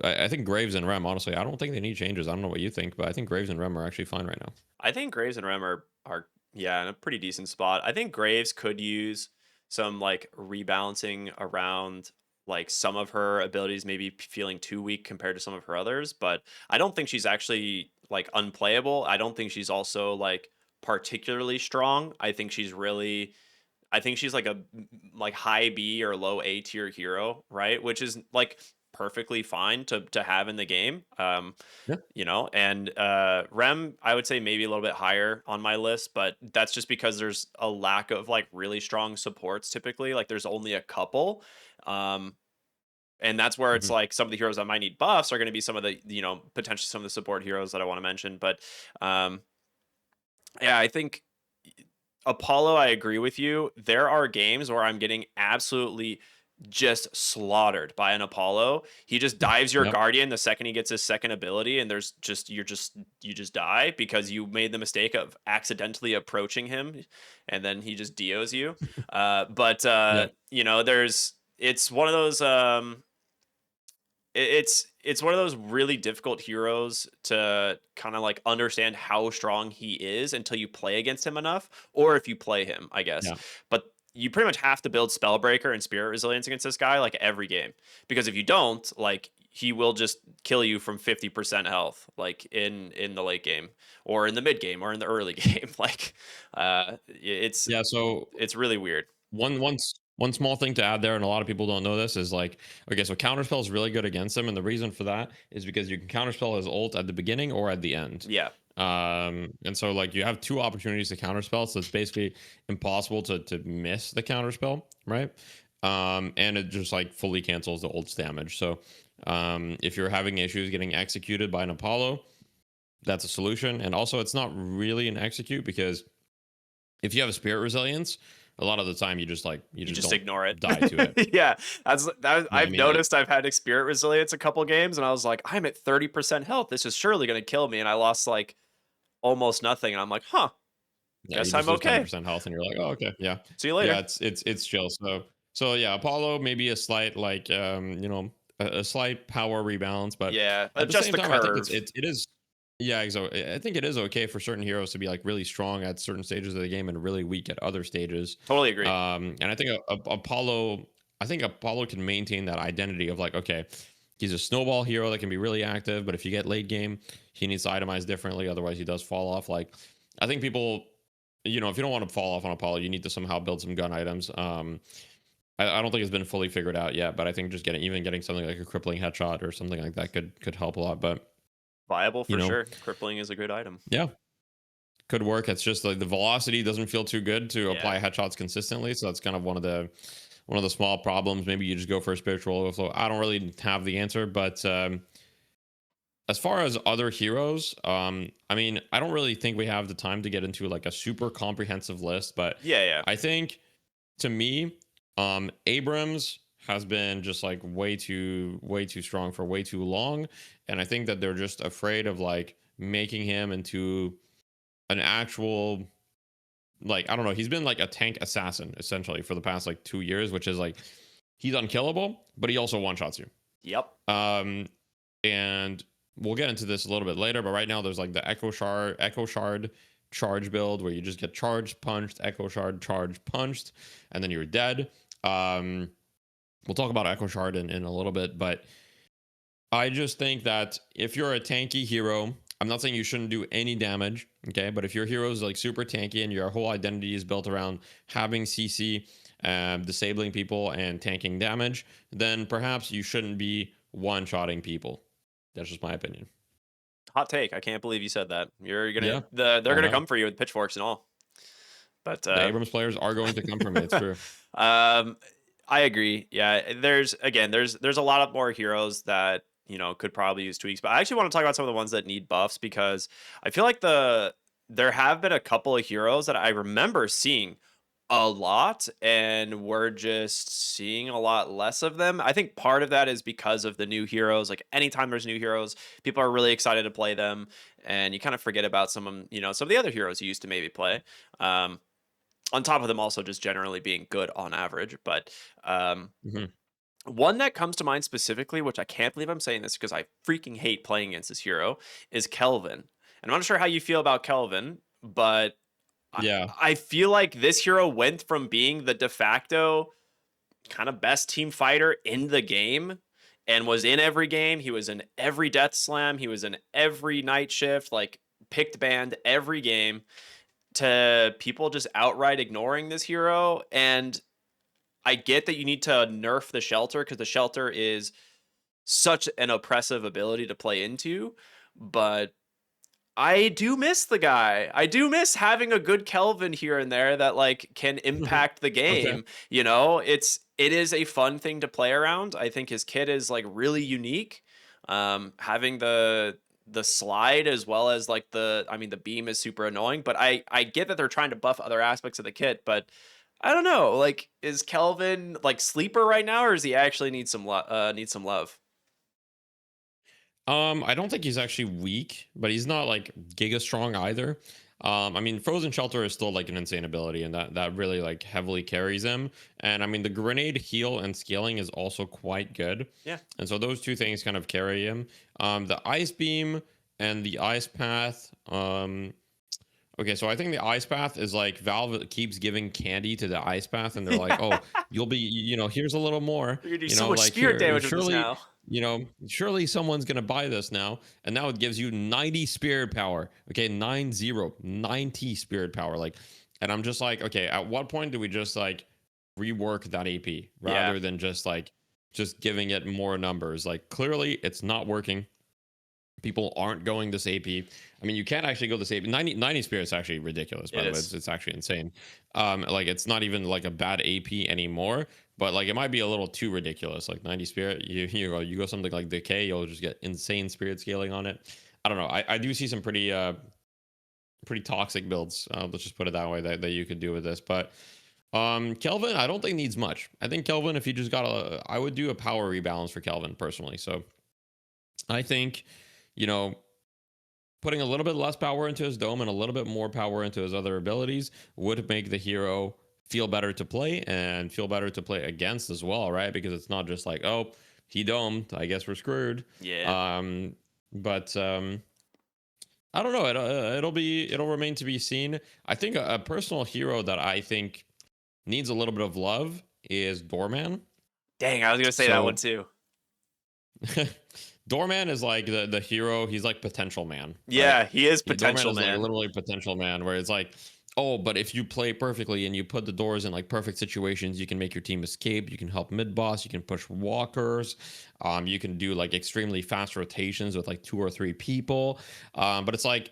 I think Graves and Rem, honestly, I don't think they need changes. I don't know what you think, but I think Graves and Rem are actually fine right now. I think Graves and Rem are yeah, in a pretty decent spot. I think Graves could use some like rebalancing around like some of her abilities maybe feeling too weak compared to some of her others, but I don't think she's actually like unplayable. I don't think she's also like particularly strong. I think she's like like high B or low A tier hero, right? Which is like perfectly fine to have in the game. Yeah. And Rem, I would say maybe a little bit higher on my list, but that's just because there's a lack of like really strong supports typically. Like there's only a couple. Um, and that's where it's Mhm. like some of the heroes that might need buffs are going to be some of the, potentially some of the support heroes that I want to mention. But um, yeah, I think Apollo, I agree with you. There are games where I'm getting absolutely just slaughtered by an Apollo. He just dives your Yep. guardian the second he gets his second ability, and you just die because you made the mistake of accidentally approaching him, and then he just DOs you. But Yep. there's it's one of those it's one of those really difficult heroes to kind of like understand how strong he is until you play against him enough, or if you play him, I guess. Yeah. But you pretty much have to build Spellbreaker and Spirit Resilience against this guy like every game, because if you don't, like he will just kill you from 50% health, like in the late game or in the mid game or in the early game. Like, it's Yeah. So it's really weird. one small thing to add there, and a lot of people don't know this, is like, okay, so counterspell is really good against him, and the reason for that is because you can counterspell his ult at the beginning or at the end. Yeah. And so like you have two opportunities to counterspell, so it's basically impossible to miss the counterspell, right? And it just like fully cancels the ult's damage. So if you're having issues getting executed by an Apollo, that's a solution. And also, it's not really an execute because if you have a spirit resilience, a lot of the time you You just just don't ignore it. die to it. Yeah, Yeah, I I've mean, like, noticed I've had Spirit Resilience a couple games, and I was like, I'm at 30% health. This is surely going to kill me, and I lost like almost nothing, and I'm like, huh, yeah, you guess just I'm lose okay. 10% health, and you're like, oh, okay, yeah, See you yeah, later. it's chill. So yeah, Apollo maybe a slight like a slight power rebalance, but Yeah, at the adjust same the time, I think curve. it is. Yeah, so I think it is okay for certain heroes to be like really strong at certain stages of the game and really weak at other stages. Totally agree. And I think Apollo, I think Apollo can maintain that identity of like, okay, he's a snowball hero that can be really active, but if you get late game, he needs to itemize differently, otherwise he does fall off. Like, I think people, if you don't want to fall off on Apollo, you need to somehow build some gun items. I don't think it's been fully figured out yet, but I think just getting something like a crippling headshot or something like that could help a lot. But Viable you for know, sure. Crippling is a good item. yeah, could work. It's just like the velocity doesn't feel too good to Yeah. apply headshots consistently, so that's kind of one of the small problems. Maybe you just go for a spiritual overflow. I don't really have the answer, but as far as other heroes, I mean, I don't really think we have the time to get into like a super comprehensive list, but Yeah, yeah. I think to me, Abrams has been just like way too strong for way too long, and I think that they're just afraid of like making him into an actual, like, I don't know, he's been like a tank assassin essentially for the past like 2 years, which is like he's unkillable, but he also one shots you. Yep. And we'll get into this a little bit later, but right now there's like the Echo Shard charge build where you just get charged, punched, Echo Shard, charged, punched, and then you're dead. We'll talk about Echo Shard in a little bit, but I just think that if you're a tanky hero, I'm not saying you shouldn't do any damage, okay? But if your hero is like super tanky and your whole identity is built around having CC, disabling people, and tanking damage, then perhaps you shouldn't be one-shotting people. That's just my opinion. Hot take. I can't believe you said that. You're Yeah, gonna they're I gonna know. come for you with pitchforks and all. But The Abrams players are going to come for me. It's true. um, I agree. Yeah, there's a lot of more heroes that could probably use tweaks. But I actually want to talk about some of the ones that need buffs because I feel like there have been a couple of heroes that I remember seeing a lot, and we're just seeing a lot less of them. I think part of that is because of the new heroes. Like anytime there's new heroes, people are really excited to play them, and you kind of forget about some of the other heroes you used to maybe play. Um, on top of them also just generally being good on average. But Mhm. one that comes to mind specifically, which I can't believe I'm saying this because I freaking hate playing against this hero, is Kelvin. And I'm not sure how you feel about Kelvin, but I, Yeah. I feel like this hero went from being the de facto kind of best team fighter in the game and was in every game. He was in every death slam. He was in every night shift, like picked banned every game, to people just outright ignoring this hero. And I get that you need to nerf the shelter because the shelter is such an oppressive ability to play into, but I do miss the guy. I do miss having a good Kelvin here and there that like can impact the Okay. game. It is a fun thing to play around. I think his kit is like really unique. Having the slide as well as like the beam is super annoying, but I get that they're trying to buff other aspects of the kit, but I don't know. Like, is Kelvin like sleeper right now, or does he actually need some love? I don't think he's actually weak, but he's not like giga strong either. I mean, Frozen Shelter is still like an insane ability, and that really like heavily carries him. And I mean, the grenade heal and scaling is also quite good, Yeah. and so those two things kind of carry him. The ice beam and the ice path. Okay, so I think the ice path is like Valve keeps giving candy to the ice path, and they're like, Yeah. "Oh, you'll be, here's a little more, You're gonna do so much like spirit here, damage with this surely, now. surely someone's gonna buy this now." And now it gives you 90 spirit power. Okay, 90 spirit power. Like, and I'm just like, okay, at what point do we just like rework that AP Yeah. rather than just giving it more numbers? Like, clearly, it's not working. People aren't going this AP. I mean, you can't actually go this AP. 90 spirits actually ridiculous, by It the way. is. It's actually insane. Like it's not even like a bad AP anymore, but like it might be a little too ridiculous. Like 90 spirit, you go something like decay, you'll just get insane spirit scaling on it. I don't know. I do see some pretty toxic builds. Let's just put it that way that you could do with this. But Kelvin, I don't think needs much. I think Kelvin, if you just got I would do a power rebalance for Kelvin personally. So I think, you know, putting a little bit less power into his dome and a little bit more power into his other abilities would make the hero feel better to play and feel better to play against as well, right? Because it's not just like, oh, he domed, I guess we're screwed. Yeah. But I don't know. It'll remain to be seen. I think a personal hero that I think needs a little bit of love is Doorman. Dang, I was gonna say that one So too. Doorman is like the hero. He's like potential man, right? Yeah, he is Doorman potential, is like man. literally potential man, where it's like, oh, but if you play perfectly and you put the doors in like perfect situations, you can make your team escape. You can help mid boss. You can push walkers. You can do like extremely fast rotations with like 2 or 3 people. But it's like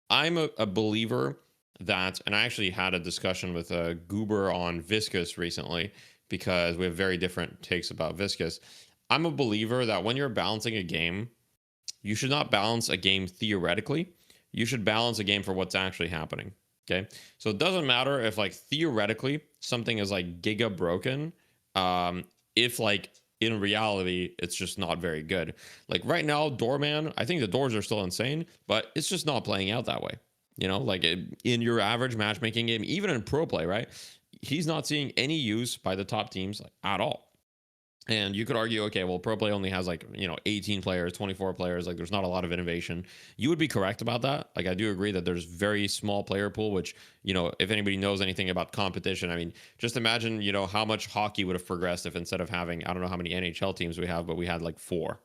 I'm a believer that, and I actually had a discussion with Goober on Viscous recently because we have very different takes about Viscous. I'm a believer that when you're balancing a game, you should not balance a game theoretically. You should balance a game for what's actually happening. Okay. So it doesn't matter if, like, theoretically something is like giga broken. If, like, in reality, it's just not very good. Like right now, Doorman, I think the doors are still insane, but it's just not playing out that way. Like in your average matchmaking game, even in pro play, right? He's not seeing any use by the top teams, like, at all. And you could argue, okay, well, pro play only has like, 18 players, 24 players. Like, there's not a lot of innovation. You would be correct about that. Like, I do agree that there's very small player pool, which, if anybody knows anything about competition, I mean, just imagine, how much hockey would have progressed if instead of having, I don't know how many NHL teams we have, but we had like 4,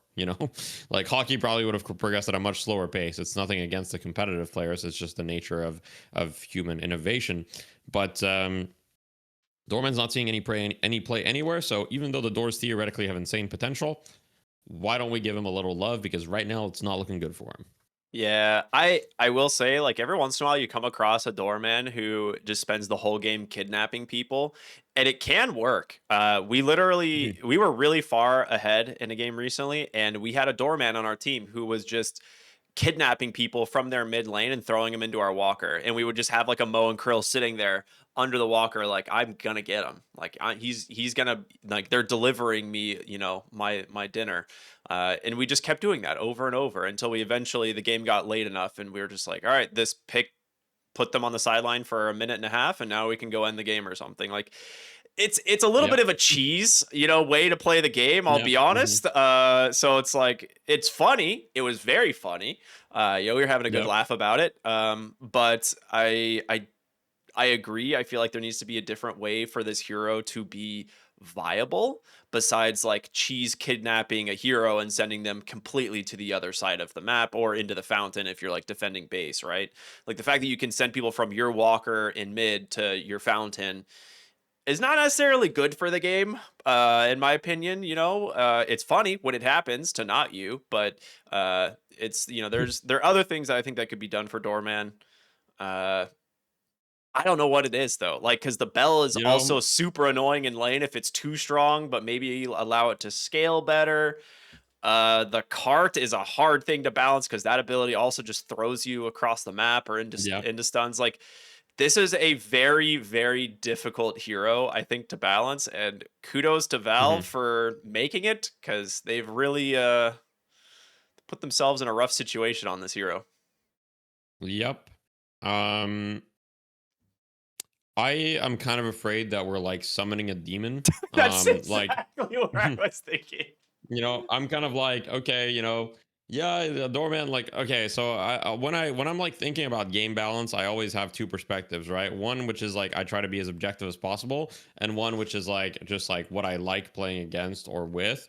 like hockey probably would have progressed at a much slower pace. It's nothing against the competitive players. It's just the nature of human innovation. But, Doorman's not seeing any play anywhere. So even though the doors theoretically have insane potential, why don't we give him a little love? Because right now it's not looking good for him. Yeah, I will say, like, every once in a while you come across a doorman who just spends the whole game kidnapping people, and it can work. Mhm. We were really far ahead in a game recently, and we had a doorman on our team who was just kidnapping people from their mid lane and throwing them into our walker, and we would just have like a Mo and Krill sitting there under the walker, like, I'm gonna get him, like, he's gonna, like, they're delivering me, my dinner. And we just kept doing that over and over until we eventually, the game got late enough and we were just like, all right, this pick put them on the sideline for a minute and a half and now we can go end the game or something. Like, it's a little bit Yep. of a cheese, way to play the game, I'll Yep. be Hmm. honest. So it's like, it's funny. It was very funny. We were having a good Yep. laugh about it. But I agree. I feel like there needs to be a different way for this hero to be viable besides like cheese kidnapping a hero and sending them completely to the other side of the map or into the fountain if you're like defending base, right? Like, the fact that you can send people from your walker in mid to your fountain is not necessarily good for the game, in my opinion. It's funny when it happens to not you, but it's, there are other things that I think that could be done for Doorman. Uh, I don't know what it is though, like, because the bell is You also know, super annoying in lane if it's too strong, but maybe allow it to scale better. The cart is a hard thing to balance because that ability also just throws you across the map or yep. into stuns. Like, this is a very, very difficult hero, I think, to balance. And kudos to Valve Hmm. for making it, because they've really put themselves in a rough situation on this hero. Yep. Um, I am kind of afraid that we're like summoning a demon. That's Like, exactly what I was thinking. I'm kind of like, okay, yeah, the doorman, like, okay, so when I'm like thinking about game balance, I always have two perspectives, right? One which is like I try to be as objective as possible, and one which is like just like what I like playing against or with.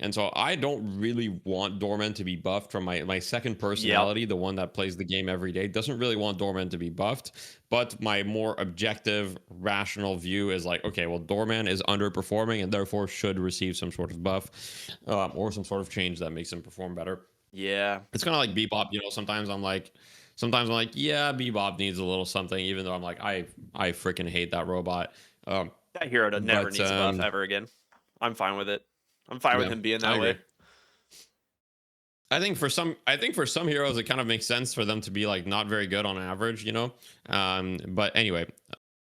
And so I don't really want Doorman to be buffed from my second Yep. personality, the one that plays the game every day, doesn't really want Doorman to be buffed. But my more objective, rational view is like, okay, well, Doorman is underperforming and therefore should receive some sort of buff, or some sort of change that makes him perform better. Yeah. It's kind of like Bebop, sometimes I'm like, yeah, Bebop needs a little something, even though I'm like, I freaking hate that robot. Um, That hero never but needs a buff ever again. I'm fine with it. I'm fine with yeah, him being I that agree. way. I think for some heroes, it kind of makes sense for them to be like not very good on average. But anyway,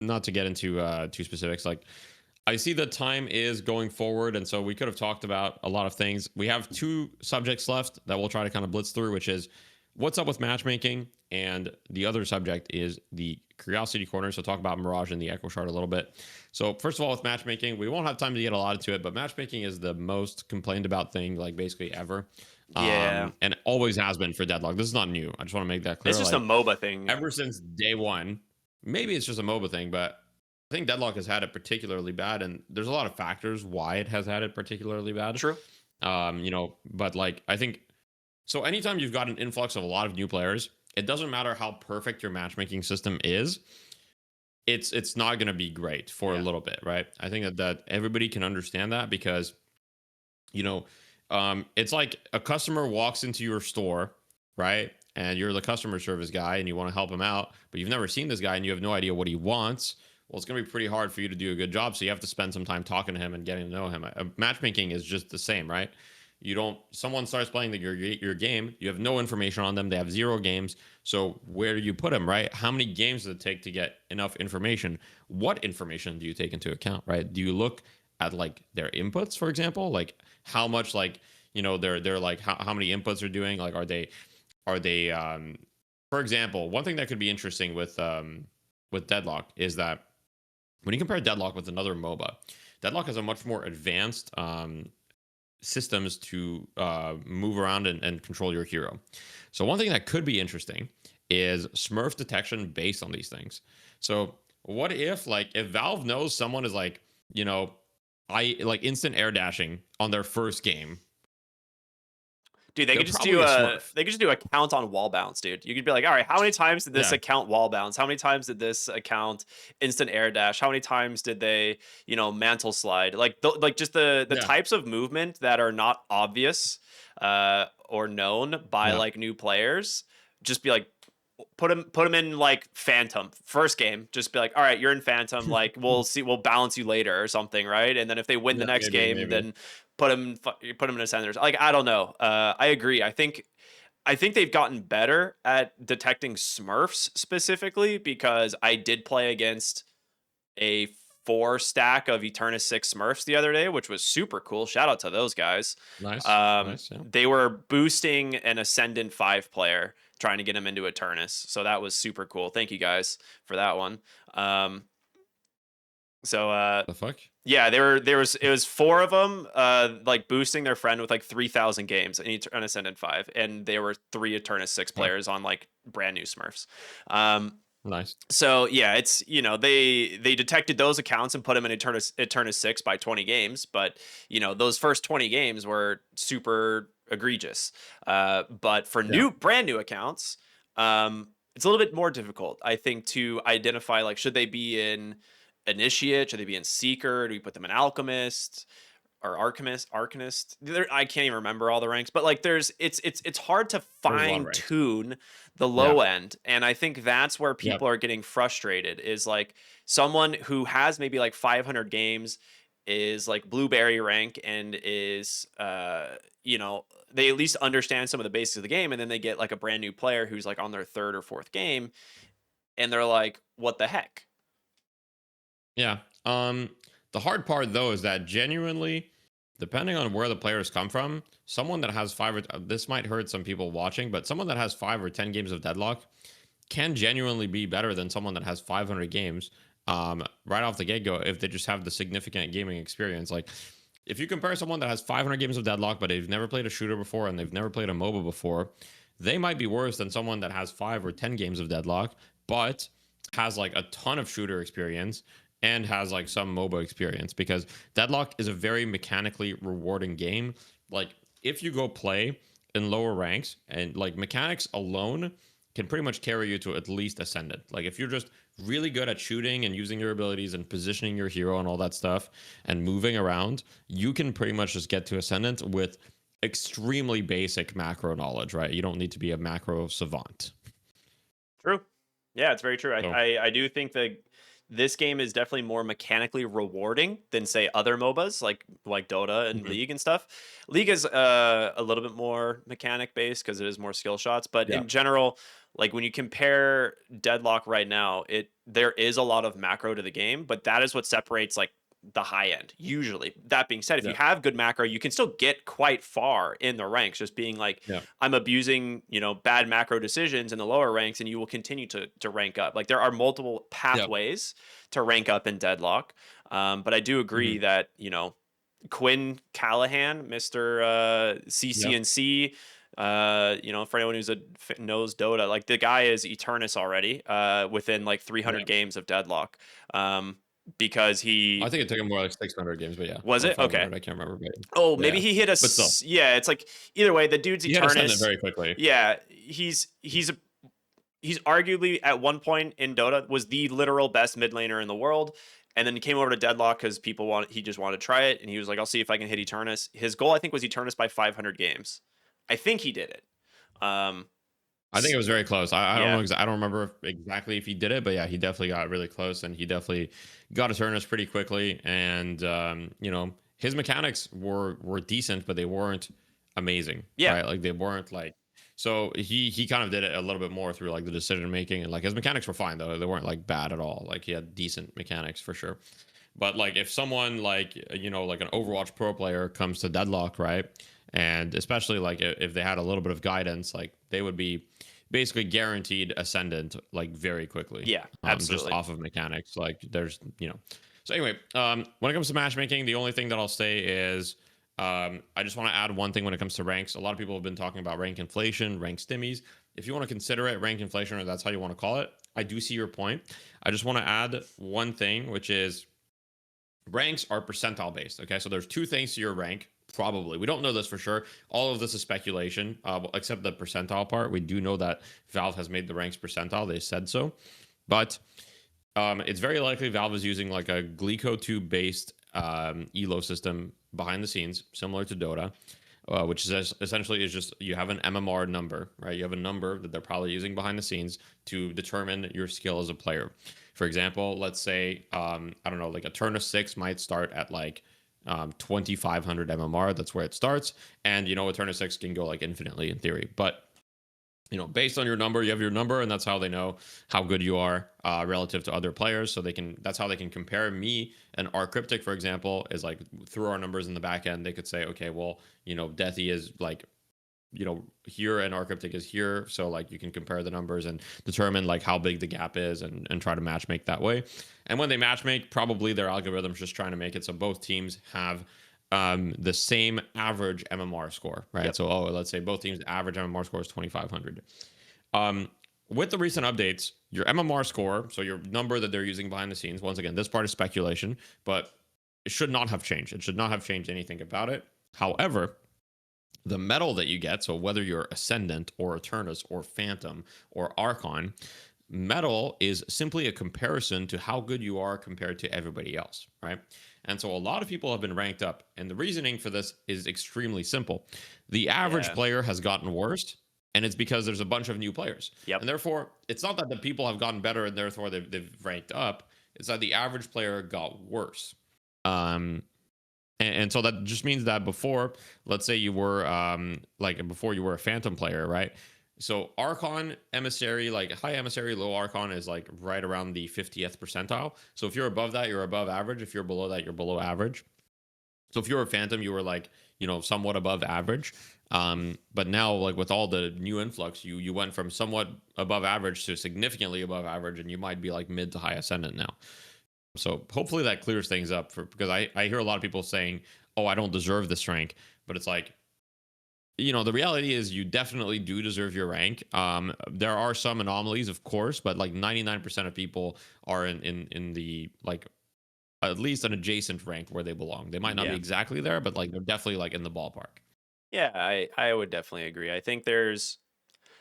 not to get into too specifics. Like, I see the time is going forward, and so we could have talked about a lot of things. We have 2 subjects left that we'll try to kind of blitz through, which is what's up with matchmaking, and the other subject is the curiosity corner. So talk about Mirage and the Echo Shard a little bit. So first of all, with matchmaking, we won't have time to get a lot into it, but matchmaking is the most complained about thing, like basically ever. Yeah. And it always has been for Deadlock. This is not new. I just want to make that clear. It's just a Like MOBA thing. ever since day one, maybe it's just a MOBA thing, but I think Deadlock has had it particularly bad, and there's a lot of factors why it has had it particularly bad. True. But like I think so. Anytime you've got an influx of a lot of new players, it doesn't matter how perfect your matchmaking system is. It's not going to be great for a little bit, right? I think that everybody can understand that because you know, it's like a customer walks into your store, right? And you're the customer service guy and you want to help him out, but you've never seen this guy and you have no idea what he wants. Well, it's going to be pretty hard for you to do a good job. So you have to spend some time talking to him and getting to know him. Matchmaking is just the same, right? You don't, someone starts playing your game, you have no information on them, they have 0 games. So where do you put them, right? How many games does it take to get enough information? What information do you take into account, right? Do you look at like their inputs, for example, like how much like they're like how many inputs they're doing, like are they for example, one thing that could be interesting with Deadlock is that when you compare Deadlock with another MOBA, Deadlock has a much more advanced systems to move around and control your hero. So one thing that could be interesting is Smurf detection based on these things. So what if Valve knows someone is like, I like instant air dashing on their first game. Dude, they could just do a count on wall bounce, dude. You could be like, all right, how many times did this account wall bounce? How many times did this account instant air dash? How many times did they, mantle slide? Like, just the types of movement that are not obvious or known by like new players. Just be like, put him in like Phantom first game. Just be like, all right, you're in Phantom. Like, we'll balance you later or something, right? And then if they win the next game, then put him in a center. Like, I don't know. I agree. I think they've gotten better at detecting Smurfs specifically because I did play against a 4 stack of Eternus 6 Smurfs the other day, which was super cool. Shout out to those guys. Nice. They were boosting an Ascendant 5 player, trying to get him into Eternus. So that was super cool. Thank you guys for that one. The fuck? Yeah, it was 4 of them like boosting their friend with like 3,000 games on Ascendant 5, and they were 3 Eternus 6 players on like brand new Smurfs. Nice. So yeah, it's they detected those accounts and put them in Eternus 6 by 20 games, but those first 20 games were super egregious. But for brand new accounts, it's a little bit more difficult, I think, to identify like should they be in Initiate, should they be in Seeker, do we put them in Alchemist or Arcanist? I can't even remember all the ranks, but like it's hard to fine tune the low end, and I think that's where people are getting frustrated. Is like someone who has maybe like 500 games is like Blueberry rank and is they at least understand some of the basics of the game, and then they get like a brand new player who's like on their 3rd or 4th game, and they're like, what the heck? Yeah. The hard part though is that genuinely, depending on where the players come from, someone that has 5 or this might hurt some people watching, but someone that has 5 or 10 games of Deadlock can genuinely be better than someone that has 500 games right off the get-go if they just have the significant gaming experience. Like if you compare someone that has 500 games of Deadlock but they've never played a shooter before and they've never played a MOBA before, they might be worse than someone that has 5 or 10 games of Deadlock but has like a ton of shooter experience and has like some MOBA experience, because Deadlock is a very mechanically rewarding game. Like if you go play in lower ranks, and like mechanics alone can pretty much carry you to at least Ascendant. Like if you're just really good at shooting and using your abilities and positioning your hero and all that stuff and moving around, you can pretty much just get to Ascendant with extremely basic macro knowledge, right? You don't need to be a macro savant. True. Yeah, it's very true. So, I do think that this game is definitely more mechanically rewarding than say other MOBAs like Dota and League and stuff. League is a little bit more mechanic based because it is more skill shots, but in general, like when you compare Deadlock right now, there is a lot of macro to the game, but that is what separates like the high end usually. That being said, if you have good macro, you can still get quite far in the ranks, just being like I'm abusing bad macro decisions in the lower ranks, and you will continue to rank up. Like there are multiple pathways to rank up in Deadlock, but I do agree that Quinn Callahan, Mr. Yep. CCNC. For anyone who's knows Dota, like the guy is Eternus already, within like 300 Yeah. games of Deadlock. Because I he think it took him more like 600 games, but yeah, was or it okay. 500. I can't remember, Oh, but maybe yeah, he hit but still, us. Yeah, it's like either way, the dude's he had to send it Eternus. very quickly. Yeah, he's arguably at one point in Dota was the literal best mid laner in the world. And then he came over to Deadlock because he just wanted to try it. And he was like, I'll see if I can hit Eternus. His goal, I think, was Eternus by 500 games. I think he did it. Um, I think it was very close. I don't yeah. know. I don't remember exactly if he did it, but yeah, he definitely got really close, and he definitely got a turnus pretty quickly. And his mechanics were decent, but they weren't amazing, Yeah. right? Like they weren't like. So he kind of did it a little bit more through like the decision making, and like his mechanics were fine though. They weren't like bad at all. Like he had decent mechanics for sure. But like if someone like like an Overwatch pro player comes to Deadlock, right? And especially like if they had a little bit of guidance, like they would be basically guaranteed ascendant like very quickly. Yeah. Just Absolutely. off of mechanics. Like there's So anyway, when it comes to matchmaking, the only thing that I'll say is I just want to add one thing when it comes to ranks. A lot of people have been talking about rank inflation, rank stimmies. If you want to consider it rank inflation, or that's how you want to call it, I do see your point. I just want to add one thing, which is ranks are percentile based. Okay, so there's two things to your rank. Probably, we don't know this for sure. All of this is speculation, except the percentile part. We do know that Valve has made the ranks percentile. They said so, but it's very likely Valve is using like a Glico 2 based elo system behind the scenes, similar to Dota, which is essentially is just you have an MMR number, right? You have a number that they're probably using behind the scenes to determine your skill as a player. For example, let's say I don't know, like a turn of 6 might start at like 2500 MMR. That's where it starts, and a turn of 6 can go like infinitely in theory, but based on your number, you have your number, and that's how they know how good you are relative to other players. So that's how they can compare me and rkryptic, for example, is like through our numbers in the back end. They could say, okay, well, Deathy is like, here and rkryptic is here. So like you can compare the numbers and determine like how big the gap is and try to match make that way. And when they match make, probably their algorithm's just trying to make it so both teams have the same average MMR score, right? Yep. So, let's say both teams' average MMR score is 2,500. With the recent updates, your MMR score, so your number that they're using behind the scenes, once again, this part is speculation, but it should not have changed. It should not have changed anything about it. However, the medal that you get, so whether you're Ascendant or Eternus or Phantom or Archon, medal is simply a comparison to how good you are compared to everybody else, right? And so a lot of people have been ranked up, and the reasoning for this is extremely simple. The average Yeah. player has gotten worse, and it's because there's a bunch of new players. Yep. And therefore, it's not that the people have gotten better and therefore they've ranked up. It's that the average player got worse. And so that just means that before, let's say you were before you were a Phantom player, right? So Archon, Emissary, like high Emissary, low Archon is like right around the 50th percentile. So if you're above that, you're above average. If you're below that, you're below average. So if you're a Phantom, you were like, somewhat above average. But now, like with all the new influx, you went from somewhat above average to significantly above average, and you might be like mid to high Ascendant now. So hopefully that clears things up because I hear a lot of people saying, oh, I don't deserve this rank. But it's like, the reality is you definitely do deserve your rank. There are some anomalies, of course, but like 99% of people are in the like at least an adjacent rank where they belong. They might not be exactly there, but like they're definitely like in the ballpark. Yeah, I would definitely agree. I think there's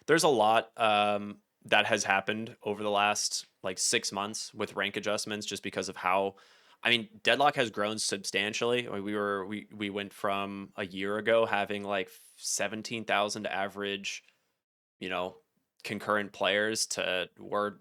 a lot that has happened over the last like 6 months with rank adjustments, just because of how, I mean, Deadlock has grown substantially. Like, we went from a year ago having like 17,000 average, you know, concurrent players to we're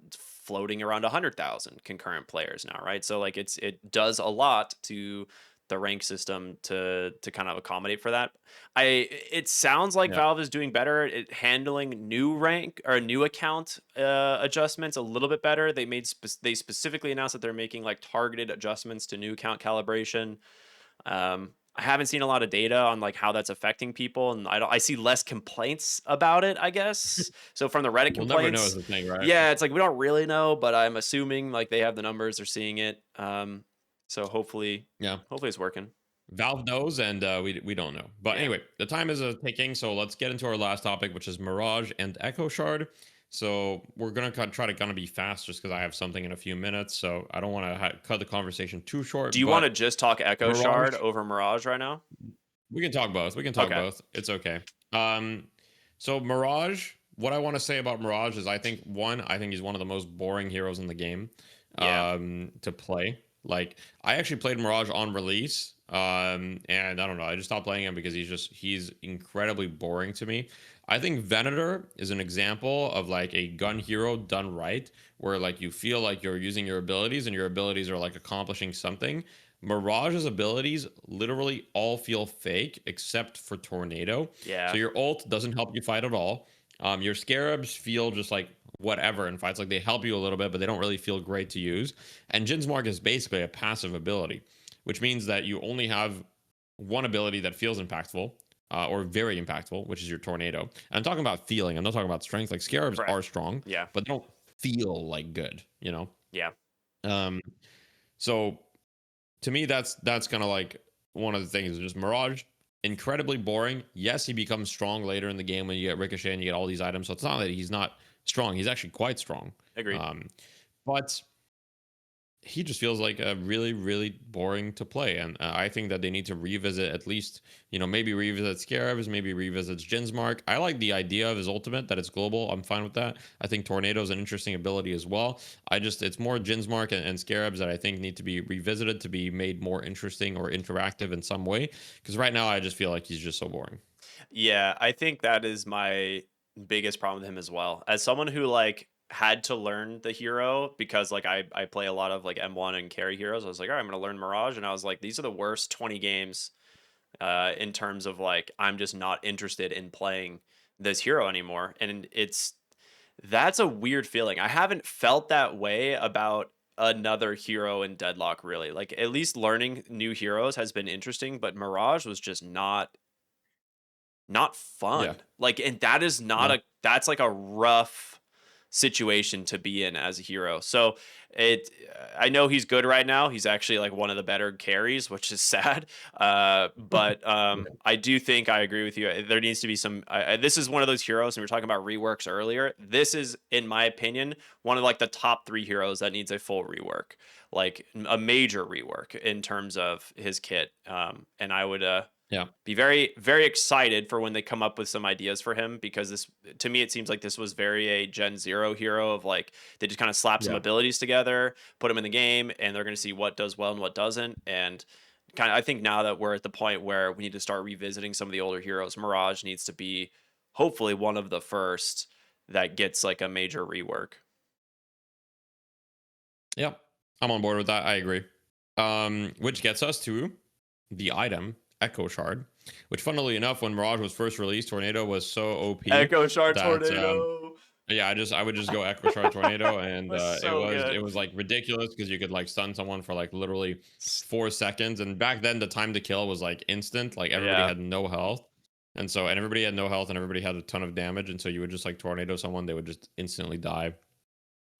floating around 100,000 concurrent players now, right? So like it does a lot to the rank system to kind of accommodate for that. It sounds like Yeah. Valve is doing better at handling new rank or new account adjustments a little bit better. They specifically announced that they're making like targeted adjustments to new account calibration. I haven't seen a lot of data on like how that's affecting people, and I see less complaints about it, I guess. So from the Reddit We'll never know is complaints, the thing, right? yeah, it's like we don't really know, but I'm assuming like they have the numbers, they're seeing it. So hopefully, Yeah. hopefully it's working. Valve knows, and we don't know. But Yeah. anyway, the time is ticking, so let's get into our last topic, which is Mirage and Echo Shard. So we're gonna try to be fast, just because I have something in a few minutes. So I don't want to cut the conversation too Do short. you want to But just talk Echo Shard Mirage, over Mirage right now? we can talk both. We can talk Okay. both. It's okay. Um, so Mirage, what I want to say about Mirage is, I think he's one of the most boring heroes in the game, Yeah. to play. Like, I actually played Mirage on release, and I don't know, I just stopped playing him because he's incredibly boring to me. I think Venator is an example of like a gun hero done right, where like you feel like you're using your abilities and your abilities are like accomplishing something. Mirage's abilities literally all feel fake except for Tornado. So Yeah. your ult doesn't help you fight at all. Your scarabs feel just like whatever in fights. Like, they help you a little bit, but they don't really feel great to use. And Jin's Mark is basically a passive ability, which means that you only have one ability that feels impactful, or very impactful, which is your Tornado. And I'm talking about feeling. I'm not talking about strength. Like, scarabs Correct. are strong, Yeah. but they don't feel like good. You know. Yeah. Um. So to me, that's kind of like one of the things. Just Mirage, incredibly boring. Yes, he becomes strong later in the game when you get Ricochet and you get all these items. So it's not that he's not strong. He's actually quite strong. Agreed. But he just feels like a really, really boring to play. And I think that they need to revisit, at least, maybe revisit Scarabs, maybe revisit Jin's Mark. I like the idea of his ultimate, that it's global. I'm fine with that. I think Tornado is an interesting ability as well. It's more Jin's Mark and Scarabs that I think need to be revisited to be made more interesting or interactive in some way. Because right now I just feel like he's just so boring. Yeah, I think that is my biggest problem with him as well. As someone who like had to learn the hero because like I play a lot of like M1 and carry heroes. I was like, all right, I'm gonna learn Mirage, and I was like, these are the worst 20 games in terms of like I'm just not interested in playing this hero anymore. And that's a weird feeling. I haven't felt that way about another hero in Deadlock really. Like at least learning new heroes has been interesting, but Mirage was just not Yeah. fun. Like, and that is not No. that's like a rough situation to be in as a hero. So I know he's good right now. He's actually like one of the better carries, which is sad. But Yeah. I do think I agree with you. There needs to be some. This is one of those heroes, and we were talking about reworks earlier. This is, in my opinion, one of like the top 3 heroes that needs a full rework, like a major rework in terms of his kit. And I would Yeah. be very very excited for when they come up with some ideas for him, because this, to me, it seems like this was very a Gen 0 hero of like they just kind of slap some Yeah. abilities together, put them in the game, and they're going to see what does well and what doesn't. And kind of I think now that we're at the point where we need to start revisiting some of the older heroes, Mirage needs to be hopefully one of the first that gets like a major rework. Yeah. I'm on board with that. I agree. Which gets us to the item Echo Shard, which, funnily enough, when Mirage was first released, Tornado was so OP Echo Shard that Tornado yeah, I would just go Echo Shard Tornado, and was it so was good. like ridiculous because you could like stun someone for like literally 4 seconds, and back then the time to kill was like instant. Like, everybody Yeah. had no health, and everybody had no health, and everybody had a ton of damage, and so you would just like tornado someone, they would just instantly die.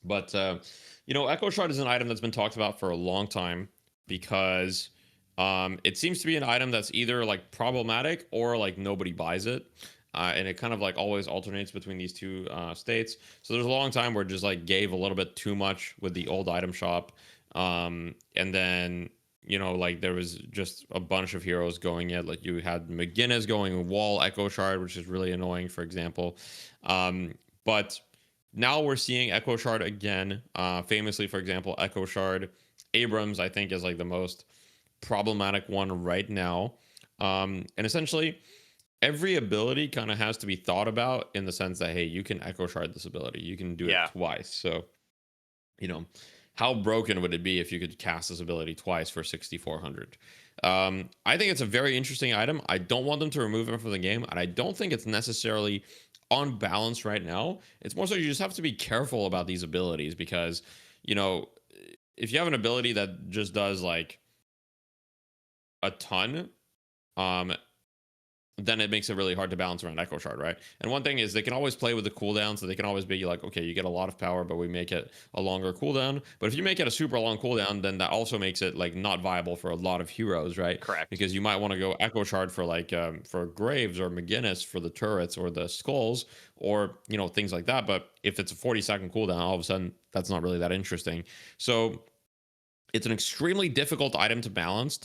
But Echo Shard is an item that's been talked about for a long time because it seems to be an item that's either like problematic or like nobody buys it. And it kind of like always alternates between these two states. So there's a long time where it just like gave a little bit too much with the old item shop. And then, like, there was just a bunch of heroes going it. Like, you had McGinnis going wall Echo Shard, which is really annoying, for example. But now we're seeing Echo Shard again. Famously, for example, Echo Shard Abrams, I think, is like the most problematic one right now. And essentially, every ability kind of has to be thought about in the sense that, hey, you can Echo Shard this ability, you can do it Yeah. twice. So, how broken would it be if you could cast this ability twice for 6,400? I think it's a very interesting item. I don't want them to remove it from the game, and I don't think it's necessarily on balance right now. It's more so you just have to be careful about these abilities because, if you have an ability that just does like a ton, then it makes it really hard to balance around Echo Shard, right? And one thing is they can always play with the cooldown, so they can always be like, okay, you get a lot of power, but we make it a longer cooldown. But if you make it a super long cooldown, then that also makes it like not viable for a lot of heroes, right? Correct. Because you might want to go Echo Shard for like for Graves or McGinnis for the turrets or the skulls or things like that. But if it's a 40-second cooldown, all of a sudden that's not really that interesting. So it's an extremely difficult item to balance.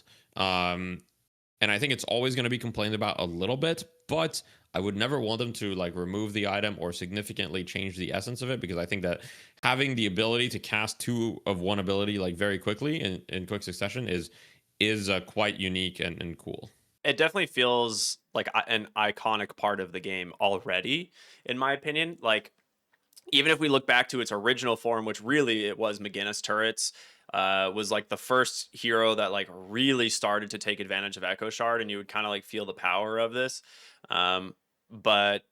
And I think it's always going to be complained about a little bit, but I would never want them to like remove the item or significantly change the essence of it, because I think that having the ability to cast two of one ability like very quickly in quick succession is quite unique and cool. It definitely feels like an iconic part of the game already, in my opinion. Like, even if we look back to its original form, which really it was McGinnis turrets, was like the first hero that like really started to take advantage of Echo Shard, and you would kind of like feel the power of this. But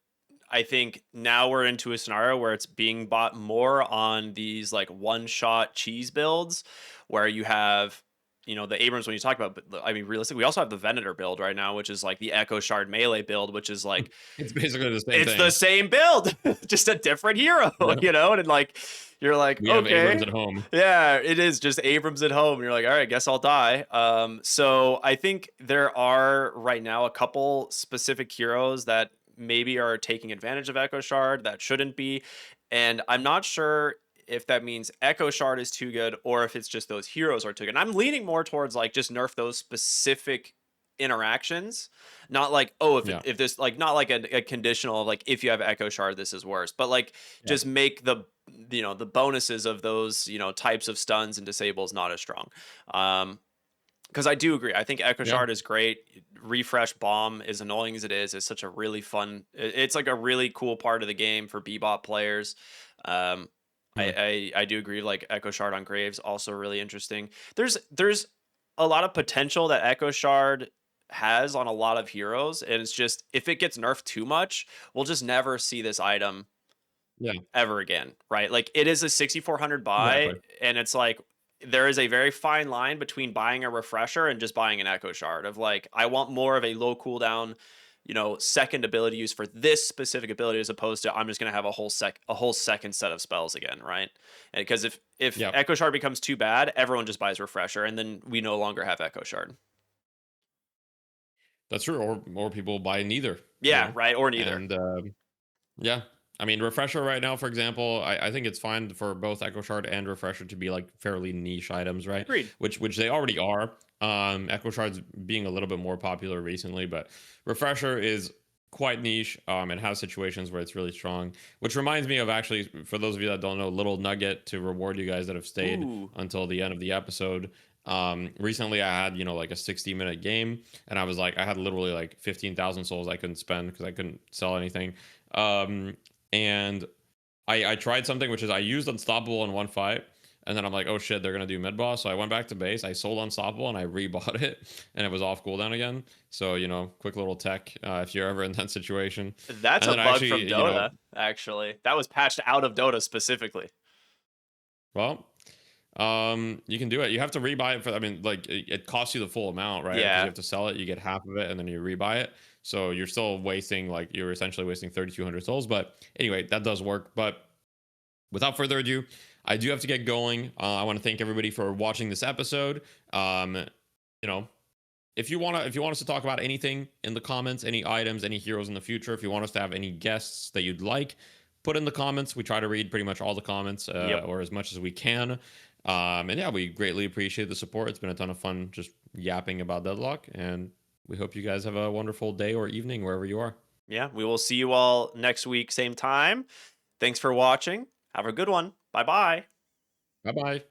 I think now we're into a scenario where it's being bought more on these like one shot cheese builds where you have, the Abrams when you talk about, but I mean, realistically, we also have the Venator build right now, which is like the Echo Shard melee build, which is like, It's basically the same it's the thing. same build, just a different hero, Yeah. and like, you're like, We have Abrams okay, at home. yeah, it is just Abrams at home. You're like, all right, guess I'll die. So I think there are right now a couple specific heroes that maybe are taking advantage of Echo Shard that shouldn't be. And I'm not sure if that means Echo Shard is too good or if it's just those heroes are too good. And I'm leaning more towards like just nerf those specific interactions, not like, oh, Yeah. if this, like, not like a conditional of like, if you have Echo Shard this is worse, but like Yeah. just make the bonuses of those types of stuns and disables not as strong. Because I do agree. I think Echo Yeah. Shard is great. Refresh Bomb, as annoying as it is such a really fun. It's like a really cool part of the game for Bebop players. Um, Yeah. I do agree. Like Echo Shard on Graves, also really interesting. There's a lot of potential that Echo Shard has on a lot of heroes, and it's just if it gets nerfed too much, we'll just never see this item Yeah. ever again, right? Like it is a 6,400 buy, Exactly. and it's like there is a very fine line between buying a refresher and just buying an Echo Shard. Of like, I want more of a low cooldown, second ability use for this specific ability, as opposed to I'm just gonna have a whole second set of spells again, right? And because if Yeah. Echo Shard becomes too bad, everyone just buys refresher, and then we no longer have Echo Shard. That's true. Or people buy neither, Yeah, right, or neither. And yeah. I mean, Refresher right now, for example, I think it's fine for both Echo Shard and Refresher to be like fairly niche items, right? Agreed. Which they already are. Echo Shard's being a little bit more popular recently, but Refresher is quite niche. It has situations where it's really strong. Which reminds me of, actually, for those of you that don't know, little nugget to reward you guys that have stayed Ooh. until the end of the episode. Recently I had like a 60-minute game, and I had literally like 15,000 souls I couldn't spend because I couldn't sell anything. And I tried something, which is I used Unstoppable in one fight, and then I'm like, oh shit, they're gonna do mid boss. So I went back to base, I sold Unstoppable, and I rebought it, and it was off cooldown again. So quick little tech if you're ever in that situation. That's And a then bug from actually, Dota, actually. That was patched out of Dota specifically. well, you can do it. You have to rebuy it for. I mean, like it costs you the full amount, right? Because Yeah. you have to sell it. You get half of it, and then you rebuy it. So you're still wasting, like, you're essentially wasting 3,200 souls. But anyway, that does work. But without further ado, I do have to get going. I want to thank everybody for watching this episode. You know, if you want us to talk about anything in the comments, any items, any heroes in the future, if you want us to have any guests that you'd like, put in the comments. We try to read pretty much all the comments, Yep. or as much as we can. And yeah, we greatly appreciate the support. It's been a ton of fun just yapping about Deadlock, and we hope you guys have a wonderful day or evening wherever you are. Yeah, we will see you all next week, same time. Thanks for watching. Have a good one. Bye bye. Bye bye.